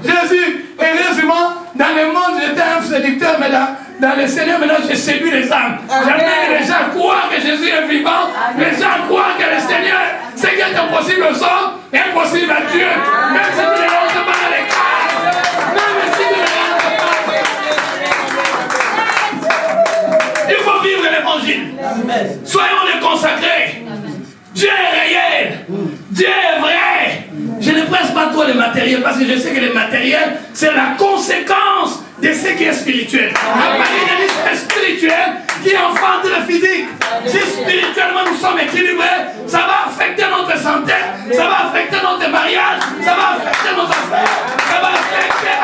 Jésus, heureusement, dans le monde j'étais un séducteur, mais dans le Seigneur maintenant je séduis les âmes. J'amène les gens à croire que Jésus est vivant, les gens à croire que le Seigneur, ce qui est impossible aux hommes, est impossible à Dieu. Même si tu ne rentres pas dans les cases, même si tu ne rentres pas. Il faut vivre l'évangile. Soyons les consacrés. Dieu est réel. Dieu est vrai. Je ne presse pas trop le matériel parce que je sais que le matériel, c'est la conséquence de ce qui est spirituel. La parole est spirituelle qui enfante le physique. Si spirituellement nous sommes équilibrés, ça va affecter notre santé, ça va affecter notre mariage, ça va affecter nos affaires, ça va affecter.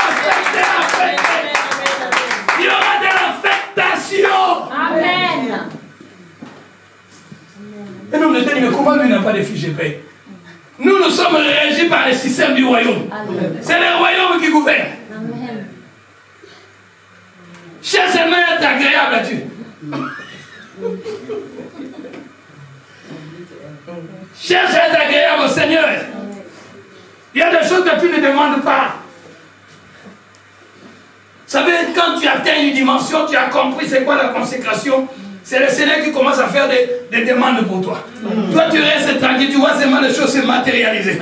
Il y aura de l'affectation. Amen. Et nous, nous disons, comment lui n'a pas de fiche de paie? Nous sommes régis par le système du royaume. C'est le royaume qui gouverne. Amen. Cherche un être agréable à Dieu. Cherche à être agréable au Seigneur. Il y a des choses que tu ne demandes pas. Vous savez, quand tu atteins une dimension, tu as compris c'est quoi la consécration. C'est le Seigneur qui commence à faire des demandes pour toi. Toi, tu restes tranquille, tu vois seulement les choses se matérialiser.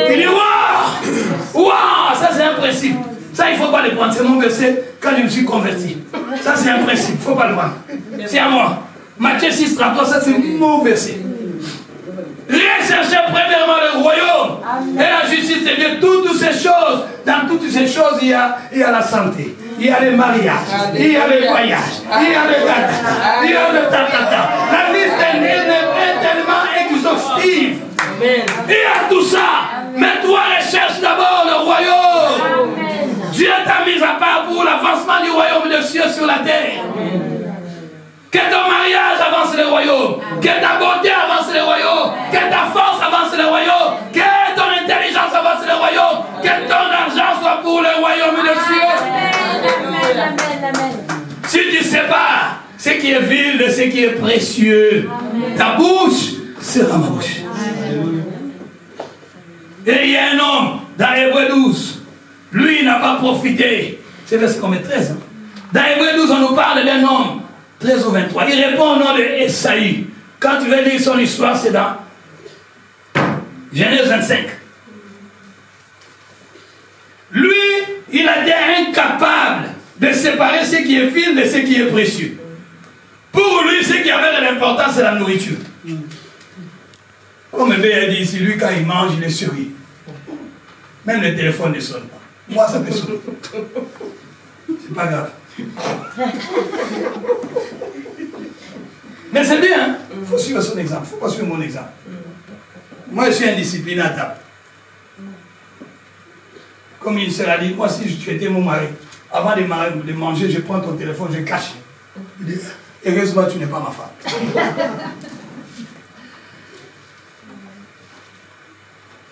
Tu dis, waouh, waouh, ça c'est un principe. Ça, il ne faut pas le prendre. C'est mon verset quand je me suis converti. Ça, c'est un principe. Il ne faut pas le prendre. C'est à moi. Matthieu 6, 33, ça, c'est mon verset. Recherchez premièrement le royaume et la justice de Dieu. Toutes ces choses, dans toutes ces choses, il y a la santé. Il y a les mariages, il y a les voyages, il y a le tatata, il y a le tatata. La liste est tellement exhaustive. Il y a tout ça. Mais toi, recherche d'abord le royaume. Dieu t'a mis à part pour l'avancement du royaume des cieux sur la terre. Que ton mariage avance le royaume. Que ta beauté avance le royaume. Que ta force avance le royaume. Que ton intelligence avance le royaume. Que ton argent soit pour le royaume des cieux. Amen. Amen. Amen. qui est vil, de ce qui est précieux. Amen. Ta bouche sera ma bouche. Et il y a un homme dans Hébreux 12. Lui, il n'a pas profité. C'est verset combien 13. Hein? Dans Hébreux 12, on nous parle d'un homme. 13 au 23. Il répond au nom de Esaïe. Quand tu veux lire son histoire, c'est dans Genèse 25. Lui, il a été incapable de séparer ce qui est vil de ce qui est précieux. Pour lui, ce qui avait de l'importance, c'est la nourriture. Comme Bé a dit ici, lui, quand il mange, il est surveillé. Même le téléphone ne sonne pas. Moi, ça peut sonner. C'est pas grave. Mais c'est bien, il faut suivre son exemple. Il ne faut pas suivre mon exemple. Moi, je suis indiscipliné à table. Comme il se l'a dit, moi, si tu étais mon mari, avant de manger, je prends ton téléphone, je cache. Il dit, heureusement, tu n'es pas ma femme.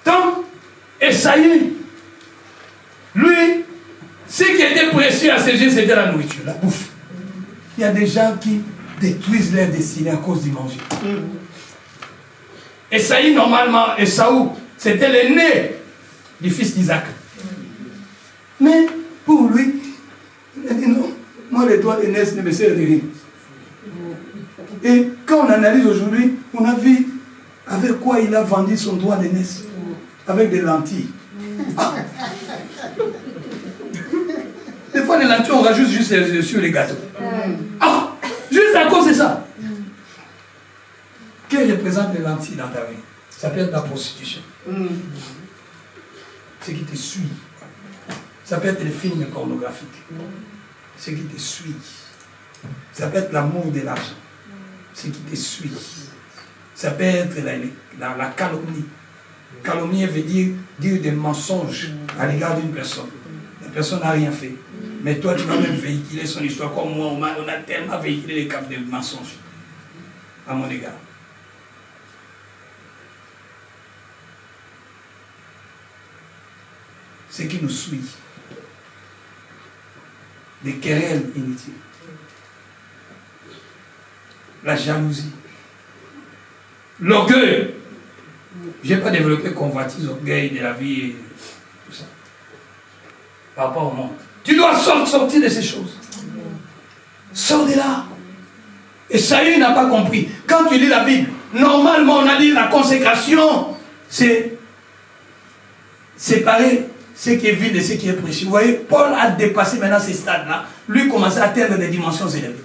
Donc, Esaïe, lui, ce qui était précieux à ses yeux, c'était la nourriture, la bouffe. Il y a des gens qui détruisent leur destinée à cause du manger. Esaïe, normalement, Esaü, c'était l'aîné du fils d'Isaac. Mais pour lui, il a dit non, moi les doigts d'aînesse ne me servent de rien. Et quand on analyse aujourd'hui, on a vu avec quoi il a vendu son doigt d'aînesse. Avec des lentilles. Ah. Des fois, les lentilles, on rajoute juste sur les gâteaux. Ah, juste à cause de ça. Qu'est-ce qui représente les lentilles dans ta vie? Ça peut être la prostitution. Ce qui te suit. Ça peut être les films pornographiques. Ce qui te suit. Ça peut être l'amour de l'argent. Ce qui te suit. Ça peut être la calomnie. Calomnie veut dire des mensonges à l'égard d'une personne. La personne n'a rien fait. Mais toi, tu vas même véhiculer son histoire. Comme moi, on a tellement véhiculé les caps de mensonges à mon égard. Ce qui nous suit. Des querelles inutiles. La jalousie. L'orgueil. Je n'ai pas développé convoitise, orgueil de la vie et tout ça. Par rapport au monde. Tu dois sortir de ces choses. Sors de là. Et Esaïe n'a pas compris. Quand tu lis la Bible, normalement on a dit la consécration, c'est séparer ce qui est vil de ce qui est précieux. Vous voyez, Paul a dépassé maintenant ces stades-là. Lui commençait à atteindre des dimensions élevées.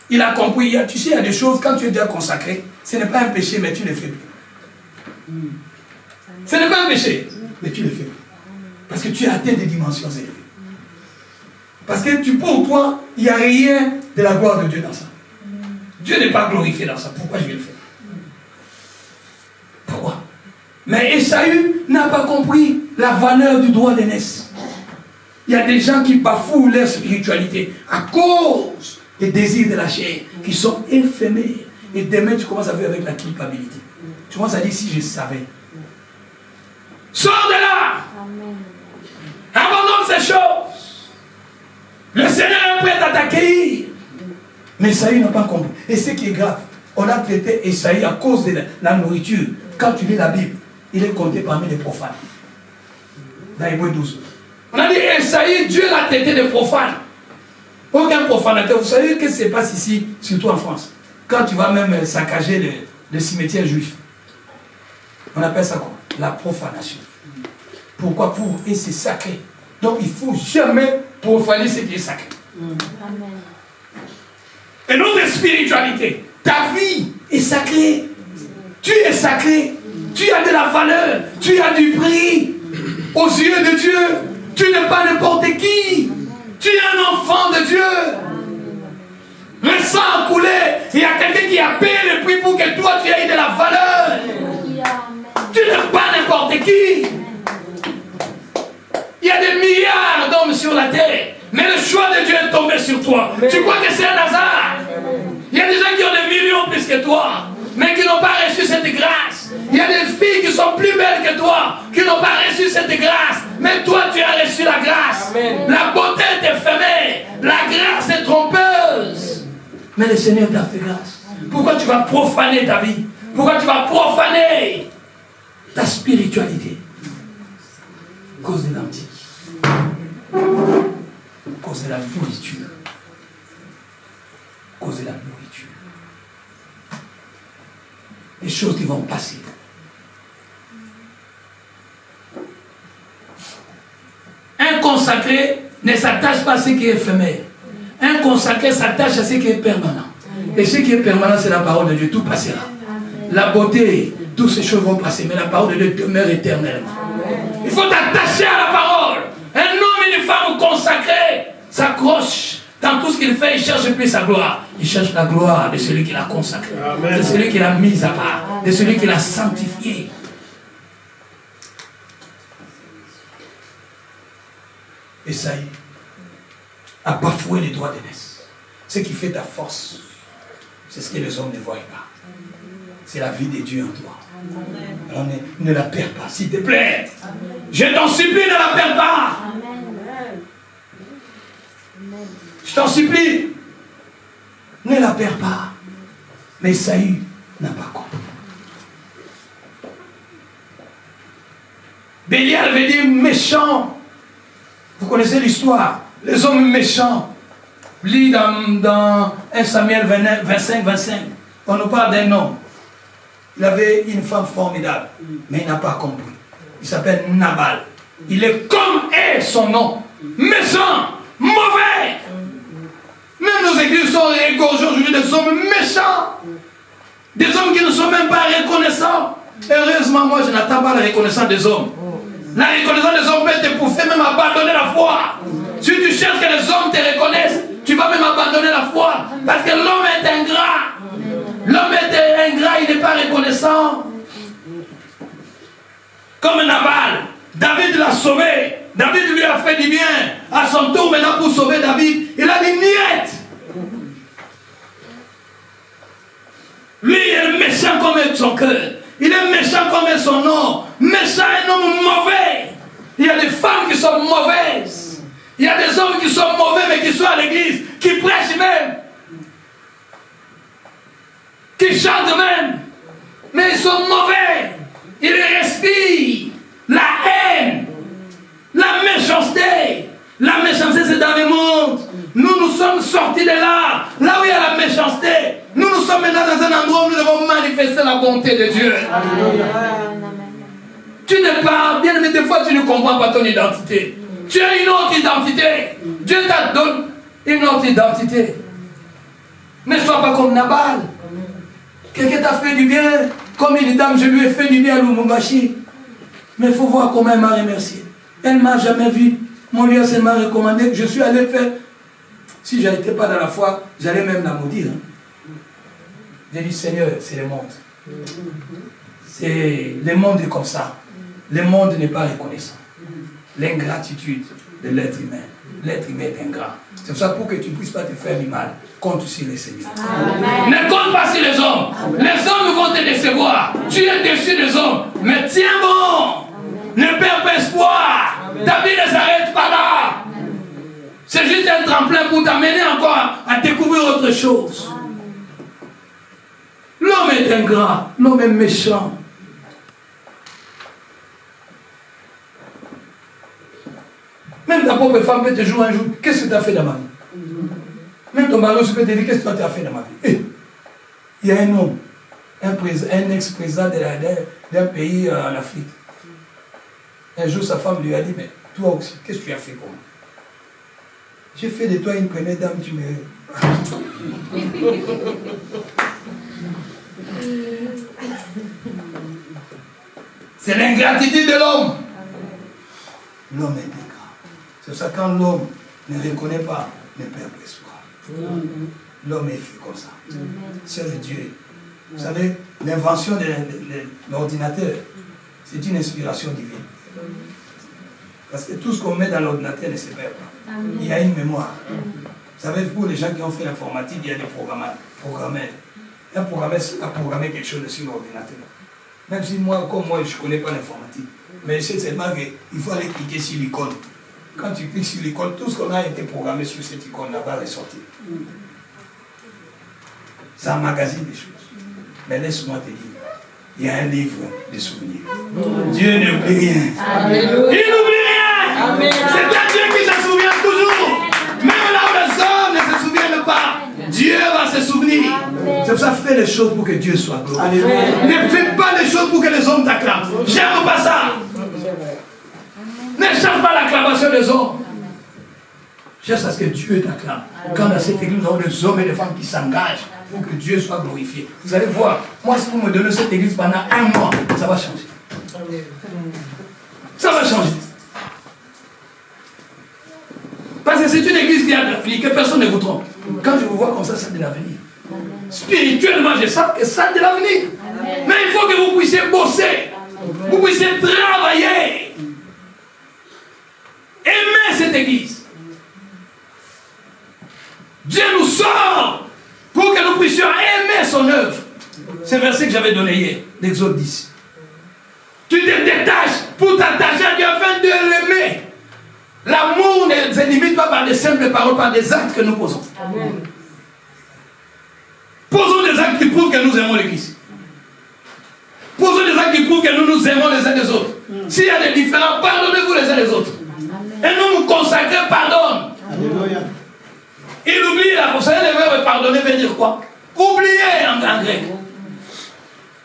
Il a compris, tu sais, il y a des choses, quand tu es déjà consacré, ce n'est pas un péché, mais tu ne le fais plus. Ce n'est pas un péché, mais tu le fais. Parce que tu as atteint des dimensions élevées. Parce que pour toi, il n'y a rien de la gloire de Dieu dans ça. Dieu n'est pas glorifié dans ça. Pourquoi je vais le faire? Pourquoi? Mais Esaü n'a pas compris la valeur du droit d'aînesse. Il y a des gens qui bafouent leur spiritualité à cause des désirs de la chair qui sont éphémères. Et demain, tu commences à vivre avec la culpabilité. Tu commences à dire, si je savais. Sors de là. Amen. Abandonne ces choses. Le Seigneur est prêt à t'accueillir. Mais Esaïe n'a pas compris. Et ce qui est grave, on a traité Esaïe à cause de la nourriture. Quand tu lis la Bible, il est compté parmi les profanes. Dans Hébreux 12. On a dit, Esaïe, Dieu l'a traité de profane. Aucun profanateur. Vous savez ce qui se passe ici, surtout en France. Quand tu vas même saccager le cimetière juif. On appelle ça quoi? La profanation. Pourquoi? Et c'est sacré. Donc il ne faut jamais profaner ce qui est sacré. Amen. Et notre spiritualité, ta vie est sacrée. Tu es sacré. Tu as de la valeur. Tu as du prix. Aux yeux de Dieu. Tu n'es pas n'importe qui. Tu es un enfant de Dieu. Le sang a coulé. Il y a quelqu'un qui a payé le prix pour que toi tu aies de la valeur. Tu n'es pas n'importe qui. Il y a des milliards d'hommes sur la terre. Mais le choix de Dieu est tombé sur toi. Tu crois que c'est un hasard? Il y a des gens qui ont des millions plus que toi, mais qui n'ont pas reçu cette grâce. Il y a des filles qui sont plus belles que toi, qui n'ont pas reçu cette grâce. Mais toi, tu as reçu la grâce. Amen. La beauté est éphémère. La grâce est trompeuse. Mais le Seigneur t'a fait grâce. Pourquoi tu vas profaner ta vie? Pourquoi tu vas profaner ta spiritualité? À cause de l'antique. À cause de la nourriture. À cause de la nourriture. Les choses qui vont passer. Un consacré ne s'attache pas à ce qui est éphémère. Un consacré s'attache à ce qui est permanent. Et ce qui est permanent, c'est la parole de Dieu. Tout passera. La beauté, toutes ces choses vont passer, mais la parole de Dieu demeure éternellement. Il faut t'attacher à la parole. Un homme et une femme consacrés s'accrochent dans tout ce qu'il fait. Il cherche plus sa gloire. Il cherche la gloire de celui qui l'a consacré, de celui qui l'a mis à part, de celui qui l'a sanctifié. Esaïe a bafoué les droits d'aînesse. Ce qui fait ta force, c'est ce que les hommes ne voient pas. C'est la vie de Dieu en toi. Alors ne la perds pas, s'il te plaît. Je t'en supplie, ne la perds pas. Je t'en supplie. Ne la perds pas. Mais Esaïe n'a pas compris. Bélial veut dire méchant. Vous connaissez l'histoire. Les hommes méchants. Lis dans 1 Samuel 25. On nous parle d'un homme. Il avait une femme formidable. Mais il n'a pas compris. Il s'appelle Nabal. Il est comme est son nom. Méchant. Mauvais. Même nos églises sont égorgées aujourd'hui des hommes méchants. Des hommes qui ne sont même pas reconnaissants. Heureusement, moi, je n'attends pas la reconnaissance des hommes. La reconnaissance des hommes peut te pousser même à abandonner la foi. Si tu cherches que les hommes te reconnaissent, tu vas même abandonner la foi. Parce que l'homme est ingrat. L'homme est ingrat, il n'est pas reconnaissant. Comme Nabal, David l'a sauvé. David lui a fait du bien. À son tour, maintenant, pour sauver David, il a dit niette. Lui, il est méchant comme son cœur. Il est méchant comme son nom. Méchant, un homme mauvais. Il y a des femmes qui sont mauvaises. Il y a des hommes qui sont mauvais, mais qui sont à l'église, qui prêchent même, qui chantent même. Mais ils sont mauvais. Ils respirent la haine, la méchanceté. La méchanceté, c'est dans le monde. Nous sommes sortis de là. Là où il y a la méchanceté. Nous sommes maintenant dans un endroit où nous devons manifester la bonté de Dieu. Tu n'es pas, bien aimé, des fois tu ne comprends pas ton identité. Tu as une autre identité. Dieu t'a donné une autre identité. Ne sois pas comme Nabal. Quelqu'un t'a fait du bien. Comme une dame, je lui ai fait du bien à Lumumbashi. Mais il faut voir comment elle m'a remercié. Elle ne m'a jamais vu. Mon Dieu, elle m'a recommandé. Je suis allé faire. Si je n'étais pas dans la foi, j'allais même la maudire. J'ai dit, Seigneur, c'est le monde. Le monde est comme ça. Le monde n'est pas reconnaissant. L'ingratitude de l'être humain. L'être humain est ingrat. C'est pour ça pour que tu ne puisses pas te faire du mal. Compte sur les seigneurs. Amen. Ne compte pas sur les hommes. Amen. Les hommes vont te décevoir. Tu es déçu des hommes. Mais tiens bon. Ne perds pas espoir. Amen. Ta vie ne s'arrête pas là. C'est juste un tremplin pour t'amener encore à découvrir autre chose. L'homme est ingrat. L'homme est méchant. Même ta propre femme peut te jouer un jour. Qu'est-ce que tu as fait dans ma vie? Même ton mari peut te dire qu'est-ce que tu as fait dans ma vie. Il y a un homme, un ex-président d'un pays en Afrique. Un jour, sa femme lui a dit, mais toi aussi, qu'est-ce que tu as fait pour moi? J'ai fait de toi une première dame, tu me... C'est l'ingratitude de l'homme. L'homme est ingrat. C'est ça, quand l'homme ne reconnaît pas, ne perd pas espoir. L'homme est fait comme ça. C'est Dieu. Vous savez, l'invention de l'ordinateur, c'est une inspiration divine. Parce que tout ce qu'on met dans l'ordinateur ne se perd pas. Il y a une mémoire. Vous savez, pour les gens qui ont fait l'informatique, il y a des programmeurs. Un programmeur a programmé quelque chose sur l'ordinateur. Même si moi, comme moi, je ne connais pas l'informatique. Mais c'est seulement qu'il faut aller cliquer sur l'icône. Quand tu cliques sur l'icône, tout ce qu'on a été programmé sur cette icône là va ressortir. Ça emmagasine des choses. Mais laisse-moi te dire, il y a un livre de souvenirs. Dieu n'oublie rien. Alléluia. Il n'oublie rien. Amen. C'est un Dieu qui se souvient toujours. Même là où les hommes ne se souviennent pas, Dieu va se souvenir. C'est pour ça, fais les choses pour que Dieu soit glorifié. Ne fais pas les choses pour que les hommes t'acclament. J'aime pas ça. Ne cherche pas l'acclamation des hommes. Cherche à ce que Dieu t'acclame. Quand dans cette église, nous avons des hommes et des femmes qui s'engagent pour que Dieu soit glorifié. Vous allez voir, moi, si vous me donnez cette église pendant un mois, ça va changer. Ça va changer. Parce que c'est une église qui a de l'avenir, que personne ne vous trompe. Quand je vous vois comme ça, ça a de l'avenir. Spirituellement, je sens que ça a de l'avenir. Mais il faut que vous puissiez bosser. Vous puissiez travailler. Aimer cette église. Dieu nous sort pour que nous puissions aimer son œuvre. C'est le verset que j'avais donné hier, d'Exode 10. Tu te détaches pour t'attacher à Dieu afin de l'aimer. L'amour ne se limite pas par des simples paroles, par des actes que nous posons. Amen. Posons des actes qui prouvent que nous aimons l'Église. Posons des actes qui prouvent que nous nous aimons les uns des autres. S'il y a des différends, pardonnez-vous les uns les autres. Amen. Et nous nous consacrons, pardonne. Alléluia. Il oublie la vous savez, le verbe pardonner veut dire quoi? Oublier en grec.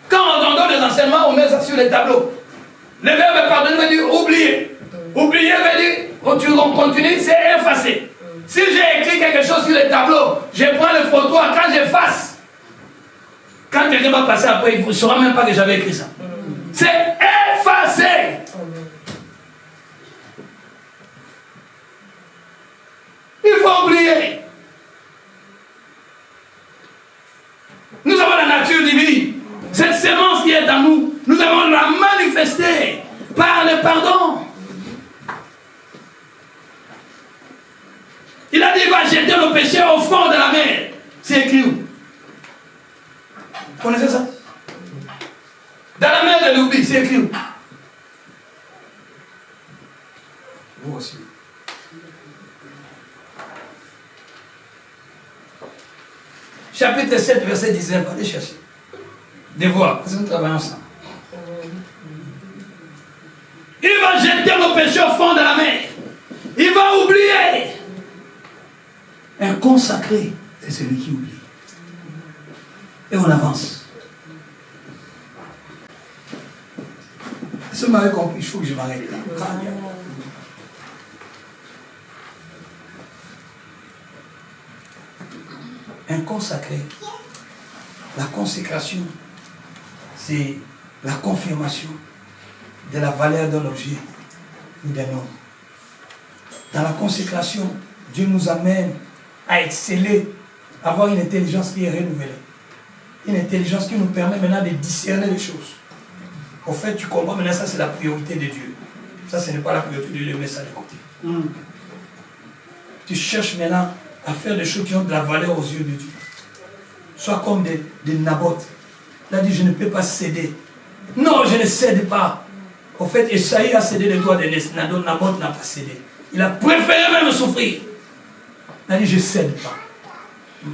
Quand on donne des enseignements, on met ça sur les tableaux. Le verbe pardonner veut dire oublier. Oublier veut dire, quand tu continues, c'est effacer. Si j'ai écrit quelque chose sur les tableaux, je prends les photos, quand j'efface, quand quelqu'un va passer après, il ne saura même pas que j'avais écrit ça. C'est effacer. Il faut oublier. Nous avons la nature divine. Cette sémence qui est en nous, nous avons la manifester par le pardon. Il a dit, il va jeter nos péchés au fond de la mer. C'est écrit où? Vous connaissez ça? Dans la mer de l'oubli, c'est écrit où? Vous aussi. Chapitre 7, verset 19, allez chercher. Devoir, parce que nous travaillons ensemble. Il va jeter nos péchés au fond de la mer. Il va oublier. Un consacré, c'est celui qui oublie. Et on avance. Si vous m'avez compris, il faut que je m'arrête là. Un consacré, la consécration, c'est la confirmation de la valeur d'un objet ou d'un homme. Dans la consécration, Dieu nous amène à exceller, à avoir une intelligence qui est renouvelée. Une intelligence qui nous permet maintenant de discerner les choses. Au fait, tu comprends maintenant, ça c'est la priorité de Dieu. Ça, ce n'est pas la priorité de Dieu, mets ça de côté. Tu cherches maintenant à faire des choses qui ont de la valeur aux yeux de Dieu. Sois comme des Naboth. Il a dit, je ne peux pas céder. Non, je ne cède pas. Au fait, Esaïe a cédé les doigts de Naboth, Naboth n'a pas cédé. Il a préféré même souffrir. Il a dit, je ne cède pas.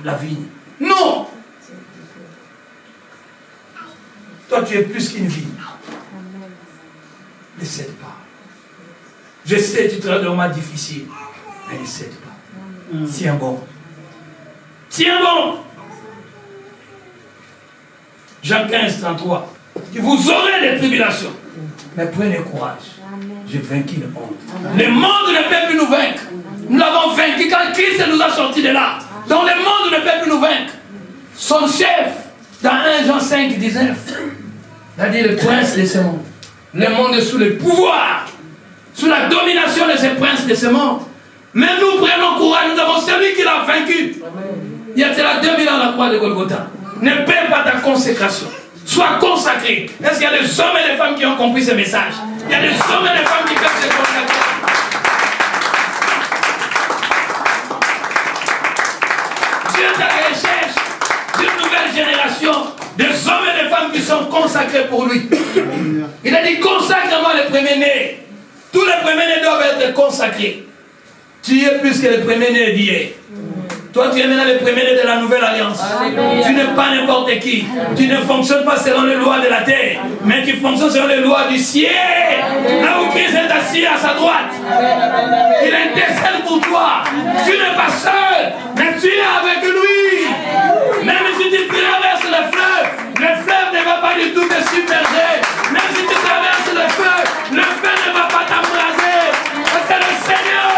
La vigne. Non! Toi, tu es plus qu'une vigne. Ne cède pas. Je sais, tu seras de moments difficiles. Mais ne cède pas. Tiens bon. Tiens bon. Jean 15, 33. Vous aurez des tribulations. Mais prenez courage. J'ai vaincu le monde. Le monde ne peut plus nous vaincre. Nous l'avons vaincu quand Christ nous a sortis de là. Donc le monde ne peut plus nous vaincre. Son chef, dans 1 Jean 5, 19, il a dit le prince de ce monde. Le monde est sous le pouvoir, sous la domination de ce prince de ce monde. Mais nous prenons courage, nous avons celui qui l'a vaincu. Il y a 2000 ans à la croix de Golgotha. Ne perds pas ta consécration. Sois consacré. Est-ce qu'il y a des hommes et des femmes qui ont compris ce message? Il y a des hommes et des femmes qui peuvent se consacrer. Dieu est à la recherche d'une nouvelle génération des hommes et des femmes qui sont consacrés pour lui. Il a dit consacre-moi les premiers-nés. Tous les premiers-nés doivent être consacrés. Tu es plus que les premiers-nés d'hier. Toi, tu es maintenant le premier de la nouvelle alliance. Alléluia. Tu n'es pas n'importe qui. Tu ne fonctionnes pas selon les lois de la terre, mais tu fonctionnes selon les lois du ciel. Là où Christ est assis à sa droite, il intercède pour toi. Tu n'es pas seul, mais tu es avec lui. Même si tu traverses le fleuve ne va pas du tout te submerger. Même si tu traverses le feu ne va pas t'embraser. Parce que le Seigneur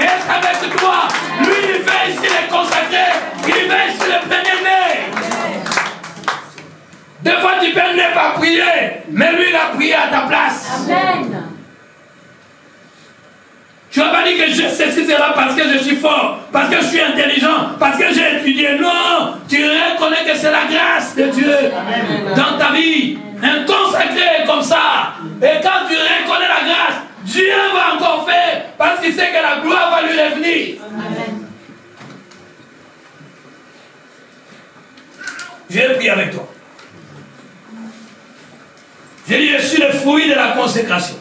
est avec toi. Lui, il veille sur les consacrés. Il veille sur les premiers-nés. Des fois, tu peux ne pas prier, mais lui, il a prié à ta place. Amen. Tu n'as pas dit que je sais si c'est là parce que je suis fort, parce que je suis intelligent, parce que j'ai étudié. Non, tu reconnais que c'est la grâce de Dieu dans ta vie. Un consacré est comme ça. Et quand tu reconnais la grâce, Dieu va encore faire parce qu'il sait que la gloire va lui revenir. Je vais prier avec toi. J'ai dit, je suis le fruit de la consécration.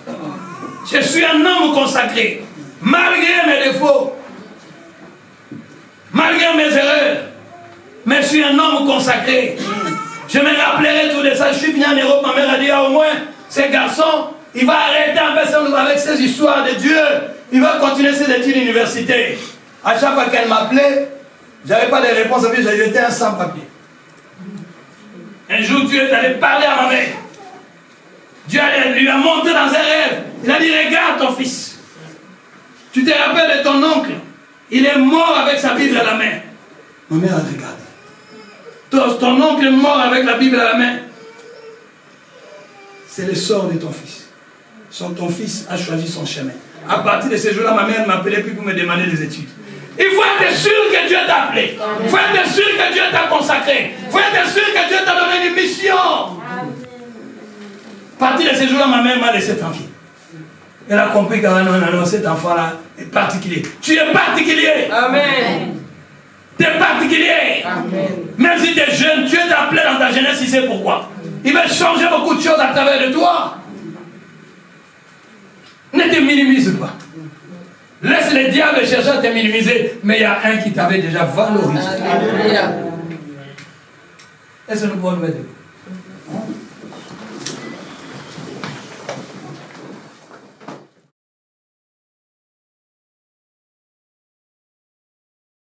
Je suis un homme consacré. Malgré mes défauts, malgré mes erreurs, mais je suis un homme consacré. Je me rappellerai tout de ça. Je suis venu en Europe, ma mère a dit, au moins, ce garçon, il va arrêter un peu avec ces histoires de Dieu. Il va continuer ses études universitaires. À chaque fois qu'elle m'appelait, je n'avais pas de réponse, j'étais un sans-papier. Un jour, Dieu est allé parler à ma mère. Dieu lui a montré dans un rêve. Il a dit, regarde ton fils. Tu te rappelles de ton oncle? Il est mort avec sa Bible à la main. Ma mère a regardé. Ton oncle est mort avec la Bible à la main. C'est le sort de ton fils. Ton fils a choisi son chemin. À partir de ce jour-là, ma mère ne m'appelait plus pour me demander des études. Il faut être sûr que Dieu t'a appelé. Il faut être sûr que Dieu t'a consacré. Il faut être sûr que Dieu t'a donné une mission. À partir de ce jour-là, ma mère m'a laissé tranquille. Elle a compris que non, cet enfant-là est particulier. Tu es particulier. Amen. Tu es particulier. Amen. Même si tu es jeune, Dieu t'a appelé dans ta jeunesse, il sait pourquoi. Il va changer beaucoup de choses à travers de toi. Ne te minimise pas. Laisse le diable chercher à te minimiser. Mais il y a un qui t'avait déjà valorisé. Alléluia. Est-ce que nous pouvons nous mettre debout?